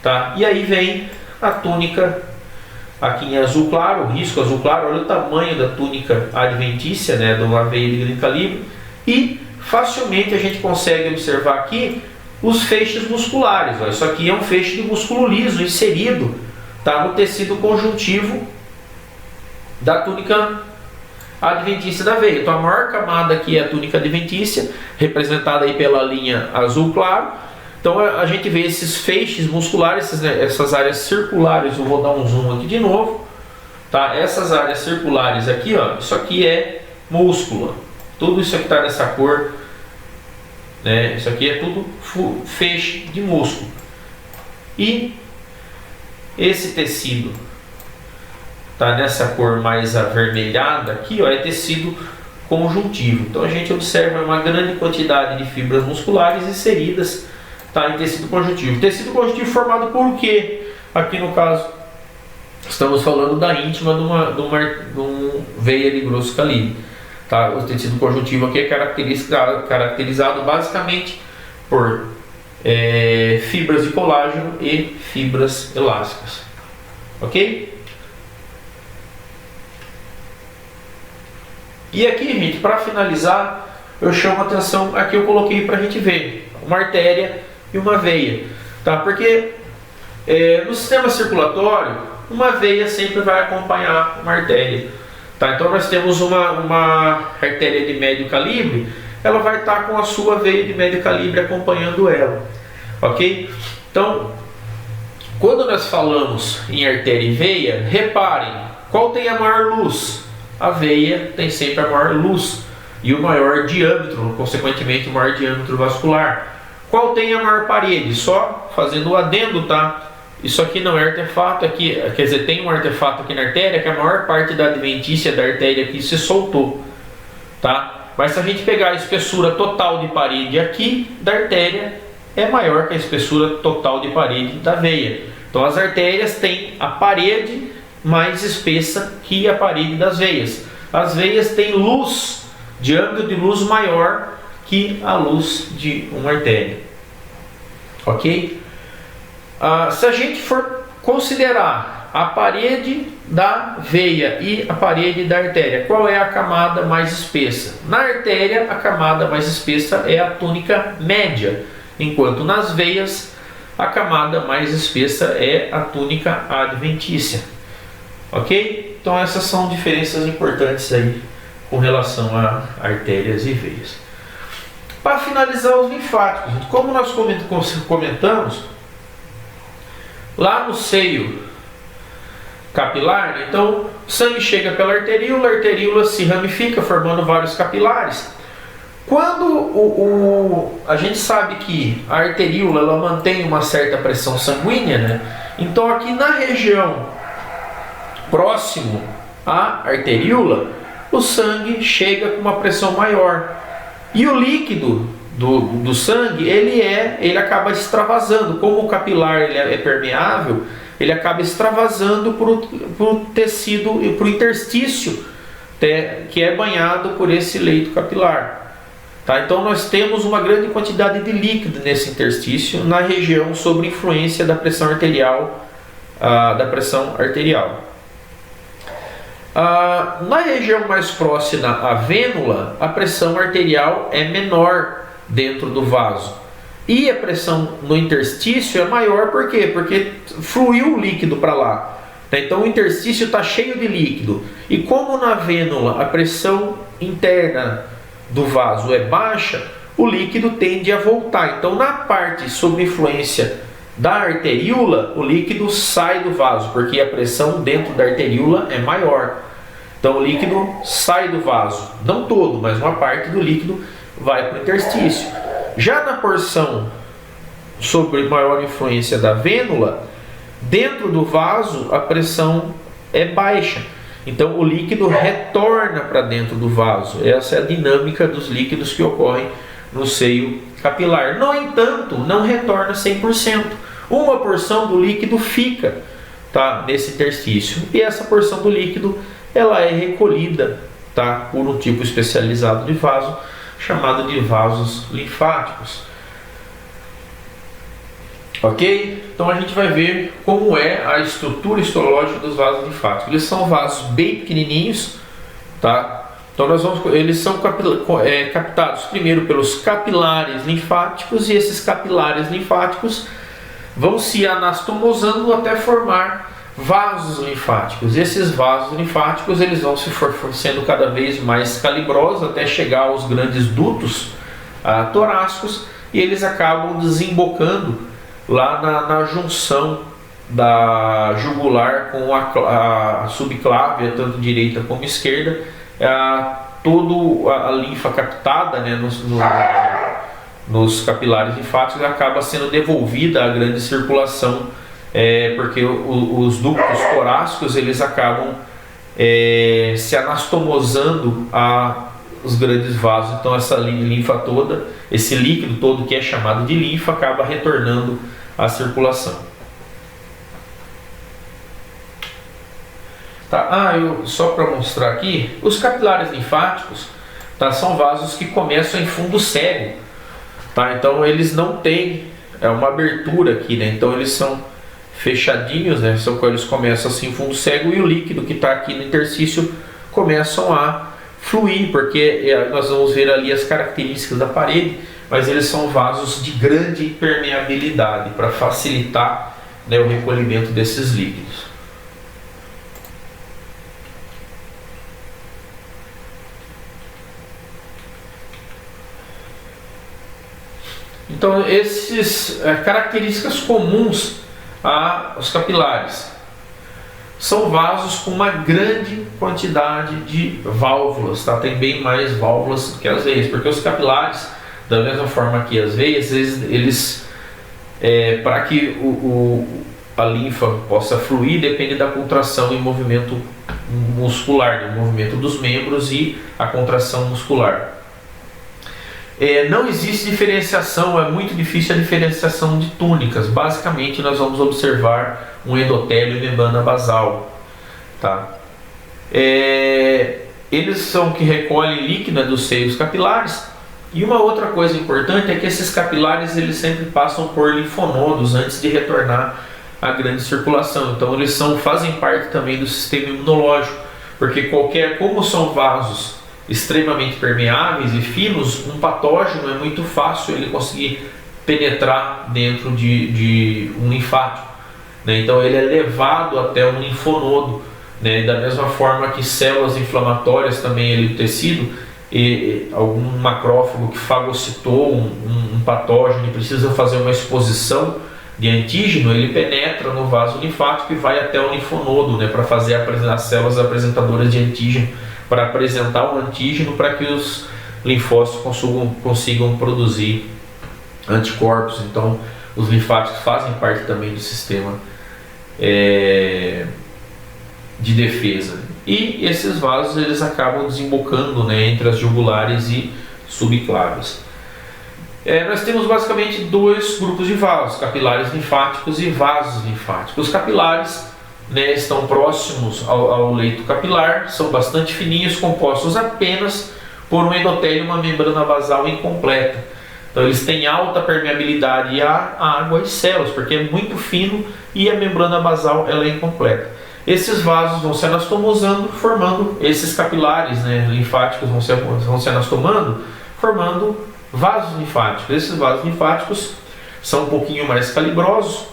tá? E aí vem a túnica aqui em azul claro, o risco azul claro, olha o tamanho da túnica adventícia, né, de uma veia de grande calibre, e facilmente a gente consegue observar aqui os feixes musculares. Ó, isso aqui é um feixe de músculo liso inserido, tá, no tecido conjuntivo da túnica adventícia da veia. Então a maior camada aqui é a túnica adventícia, representada aí pela linha azul claro, Então a gente vê esses feixes musculares, essas áreas circulares. Eu vou dar um zoom aqui de novo, tá? Essas áreas circulares aqui, ó, isso aqui é músculo. Tudo isso aqui está nessa cor, né? Isso aqui é tudo feixe de músculo. E esse tecido tá nessa cor mais avermelhada aqui, ó, é tecido conjuntivo. Então a gente observa uma grande quantidade de fibras musculares inseridas, tá, em tecido conjuntivo. Tecido conjuntivo formado por quê? Aqui no caso estamos falando da íntima de uma veia de grosso calibre, tá? O tecido conjuntivo aqui é caracterizado basicamente por fibras de colágeno e fibras elásticas, ok? E aqui, gente, para finalizar, eu chamo a atenção, aqui eu coloquei para a gente ver uma artéria e uma veia, tá? Porque no sistema circulatório, uma veia sempre vai acompanhar uma artéria, tá? Então nós temos uma artéria de médio calibre, ela vai estar com a sua veia de médio calibre acompanhando ela, ok? Então, quando nós falamos em artéria e veia, reparem, qual tem a maior luz? A veia tem sempre a maior luz e o maior diâmetro, consequentemente o maior diâmetro vascular. Qual tem a maior parede? Só fazendo o adendo, tá? Isso aqui não é artefato, aqui, quer dizer, tem um artefato aqui na artéria, que a maior parte da adventícia da artéria aqui se soltou, tá? Mas se a gente pegar a espessura total de parede aqui da artéria, é maior que a espessura total de parede da veia. Então as artérias têm a parede mais espessa que a parede das veias. As veias têm luz, diâmetro de luz maior que a luz de uma artéria, ok? Se a gente for considerar a parede da veia e a parede da artéria, qual é a camada mais espessa? Na artéria, a camada mais espessa é a túnica média, enquanto nas veias a camada mais espessa é a túnica adventícia. Ok? Então essas são diferenças importantes aí com relação a artérias e veias. Para finalizar, os linfáticos, como nós comentamos, lá no seio capilar, então o sangue chega pela arteríola, a arteríola se ramifica formando vários capilares. Quando a gente sabe que a arteríola ela mantém uma certa pressão sanguínea, né? Então aqui na região próximo à arteríola, o sangue chega com uma pressão maior e o líquido do sangue ele acaba extravasando. Como o capilar ele é permeável, ele acaba extravasando para o tecido e para o interstício, que é banhado por esse leito capilar, tá? Então nós temos uma grande quantidade de líquido nesse interstício na região sob influência da pressão arterial, na região mais próxima à vênula, a pressão arterial é menor dentro do vaso e a pressão no interstício é maior. Por quê? Porque fluiu o líquido para lá, tá? Então o interstício está cheio de líquido, e como na vênula a pressão interna do vaso é baixa, o líquido tende a voltar. Então na parte sob influência da arteríola, o líquido sai do vaso, porque a pressão dentro da arteríola é maior. Então o líquido sai do vaso, não todo, mas uma parte do líquido vai para o interstício. Já na porção sob maior influência da vênula, dentro do vaso a pressão é baixa. Então o líquido retorna para dentro do vaso. Essa é a dinâmica dos líquidos que ocorrem no seio capilar. No entanto, não retorna 100%. Uma porção do líquido fica, tá, nesse interstício, e essa porção do líquido ela é recolhida, tá, por um tipo especializado de vaso chamado de vasos linfáticos. Ok? Então a gente vai ver como é a estrutura histológica dos vasos linfáticos. Eles são vasos bem pequenininhos, tá? Então eles são captados primeiro pelos capilares linfáticos, e esses capilares linfáticos vão se anastomosando até formar vasos linfáticos. Esses vasos linfáticos eles vão se sendo cada vez mais calibrosos até chegar aos grandes dutos torácicos, e eles acabam desembocando lá na junção da jugular com a subclávia, tanto direita como esquerda. Toda a linfa captada, né, nos capilares linfáticos acaba sendo devolvida à grande circulação, porque os ductos torácicos eles acabam se anastomosando os grandes vasos. Então essa linfa toda, esse líquido todo que é chamado de linfa, acaba retornando à circulação. Tá? Só para mostrar aqui, os capilares linfáticos, tá, são vasos que começam em fundo cego, tá? Então eles não têm uma abertura aqui, né? Então eles são fechadinhos, né? Eles começam assim em fundo cego, e o líquido que está aqui no interstício começam a fluir, porque nós vamos ver ali as características da parede, mas eles são vasos de grande permeabilidade para facilitar, né, o recolhimento desses líquidos. Então, essas características comuns aos capilares são vasos com uma grande quantidade de válvulas, tá? Tem bem mais válvulas que as veias, porque os capilares, da mesma forma que as veias, eles para que a linfa possa fluir, depende da contração e movimento muscular, né? O movimento dos membros e a contração muscular. Não existe diferenciação, é muito difícil a diferenciação de túnicas. Basicamente nós vamos observar um endotélio e membrana basal, tá? Eles são que recolhem líquido dos seios capilares. E uma outra coisa importante é que esses capilares eles sempre passam por linfonodos antes de retornar à grande circulação. Então eles fazem parte também do sistema imunológico, porque como são vasos extremamente permeáveis e finos, um patógeno é muito fácil ele conseguir penetrar dentro de um linfático, né? Então ele é levado até um linfonodo, né? Da mesma forma que células inflamatórias também do tecido, e algum macrófago que fagocitou um patógeno e precisa fazer uma exposição de antígeno, ele penetra no vaso linfático e vai até o linfonodo, né? Para fazer as células apresentadoras de antígeno, para apresentar o antígeno para que os linfócitos consigam produzir anticorpos. Então os linfáticos fazem parte também do sistema de defesa. E esses vasos eles acabam desembocando, né, entre as jugulares e subclávias. Nós temos basicamente dois grupos de vasos: capilares linfáticos e vasos linfáticos. Os capilares, né, estão próximos ao leito capilar, são bastante fininhos, compostos apenas por um endotélio e uma membrana basal incompleta. Então eles têm alta permeabilidade à água e células, porque é muito fino e a membrana basal ela é incompleta. Esses vasos vão se anastomosando, formando esses capilares, né, linfáticos vão se anastomando, formando vasos linfáticos. Esses vasos linfáticos são um pouquinho mais calibrosos,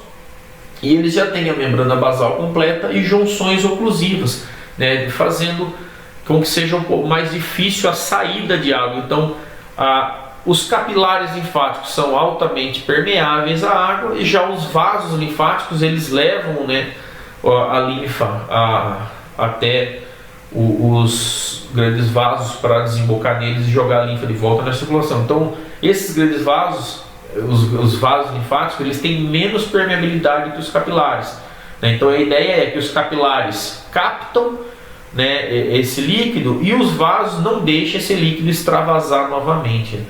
e eles já têm a membrana basal completa e junções oclusivas, né, fazendo com que seja um pouco mais difícil a saída de água. Então, os capilares linfáticos são altamente permeáveis à água, e já os vasos linfáticos eles levam, né, a linfa até os grandes vasos para desembocar neles e jogar a linfa de volta na circulação. Então, esses grandes vasos, os vasos linfáticos, eles têm menos permeabilidade que os capilares, né? Então a ideia é que os capilares captam, né, esse líquido, e os vasos não deixam esse líquido extravasar novamente.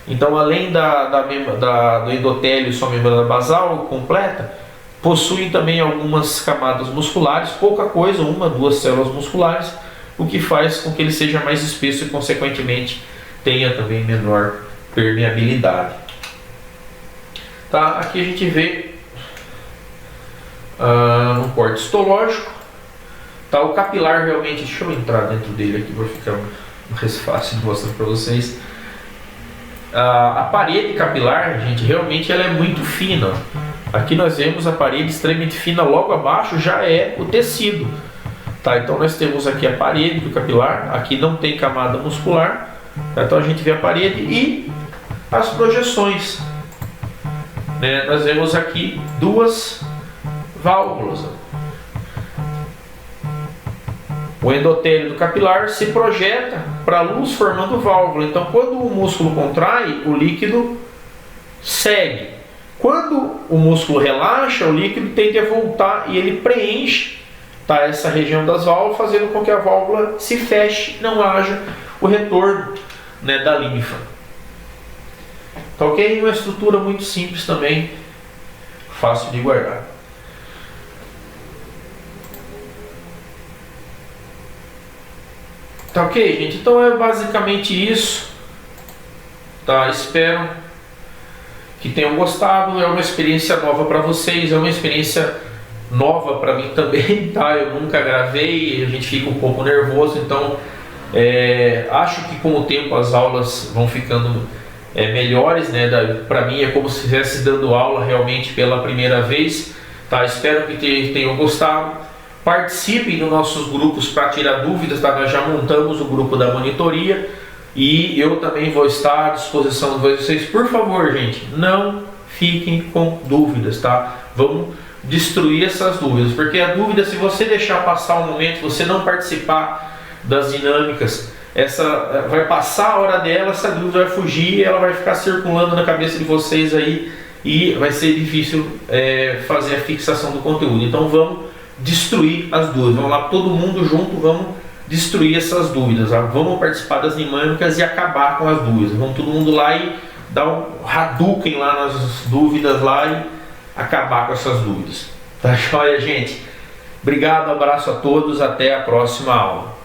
Então, além do endotélio e sua membrana basal completa, possuem também algumas camadas musculares, pouca coisa, 1 a 2 células musculares, o que faz com que ele seja mais espesso e consequentemente tenha também menor permeabilidade. Tá, aqui a gente vê um corte histológico. Tá, o capilar realmente, deixa eu entrar dentro dele aqui para ficar mais fácil de mostrar para vocês. A parede capilar, gente, realmente ela é muito fina. Aqui nós vemos a parede extremamente fina, logo abaixo já é o tecido. Tá, então nós temos aqui a parede do capilar, aqui não tem camada muscular. Tá, então a gente vê a parede e as projeções, né, nós vemos aqui duas válvulas. O endotélio do capilar se projeta para a luz formando válvula. Então, quando o músculo contrai, o líquido segue. Quando o músculo relaxa, o líquido tende a voltar e ele preenche, tá, essa região das válvulas, fazendo com que a válvula se feche, não haja o retorno, né, da linfa. Tá ok? Uma estrutura muito simples também, fácil de guardar. Tá ok, gente? Então é basicamente isso. Tá? Espero que tenham gostado. É uma experiência nova para vocês, é uma experiência nova para mim também, tá? Eu nunca gravei, a gente fica um pouco nervoso, então acho que com o tempo as aulas vão ficando melhores, né? Para mim é como se estivesse dando aula realmente pela primeira vez, tá? Espero que tenham gostado. Participem dos nossos grupos para tirar dúvidas, tá? Nós já montamos o grupo da monitoria e eu também vou estar à disposição de vocês. Por favor, gente, não fiquem com dúvidas, tá? Vamos destruir essas dúvidas, porque a dúvida, se você deixar passar um momento, você não participar das dinâmicas, vai passar a hora dela, essa dúvida vai fugir, ela vai ficar circulando na cabeça de vocês aí e vai ser difícil fazer a fixação do conteúdo. Então vamos destruir as dúvidas, vamos lá todo mundo junto, vamos destruir essas dúvidas, tá? Vamos participar das dinâmicas e acabar com as dúvidas, vamos todo mundo lá e dar um Hadouken lá nas dúvidas lá e acabar com essas dúvidas. Tá joia, gente? Obrigado, abraço a todos, até a próxima aula.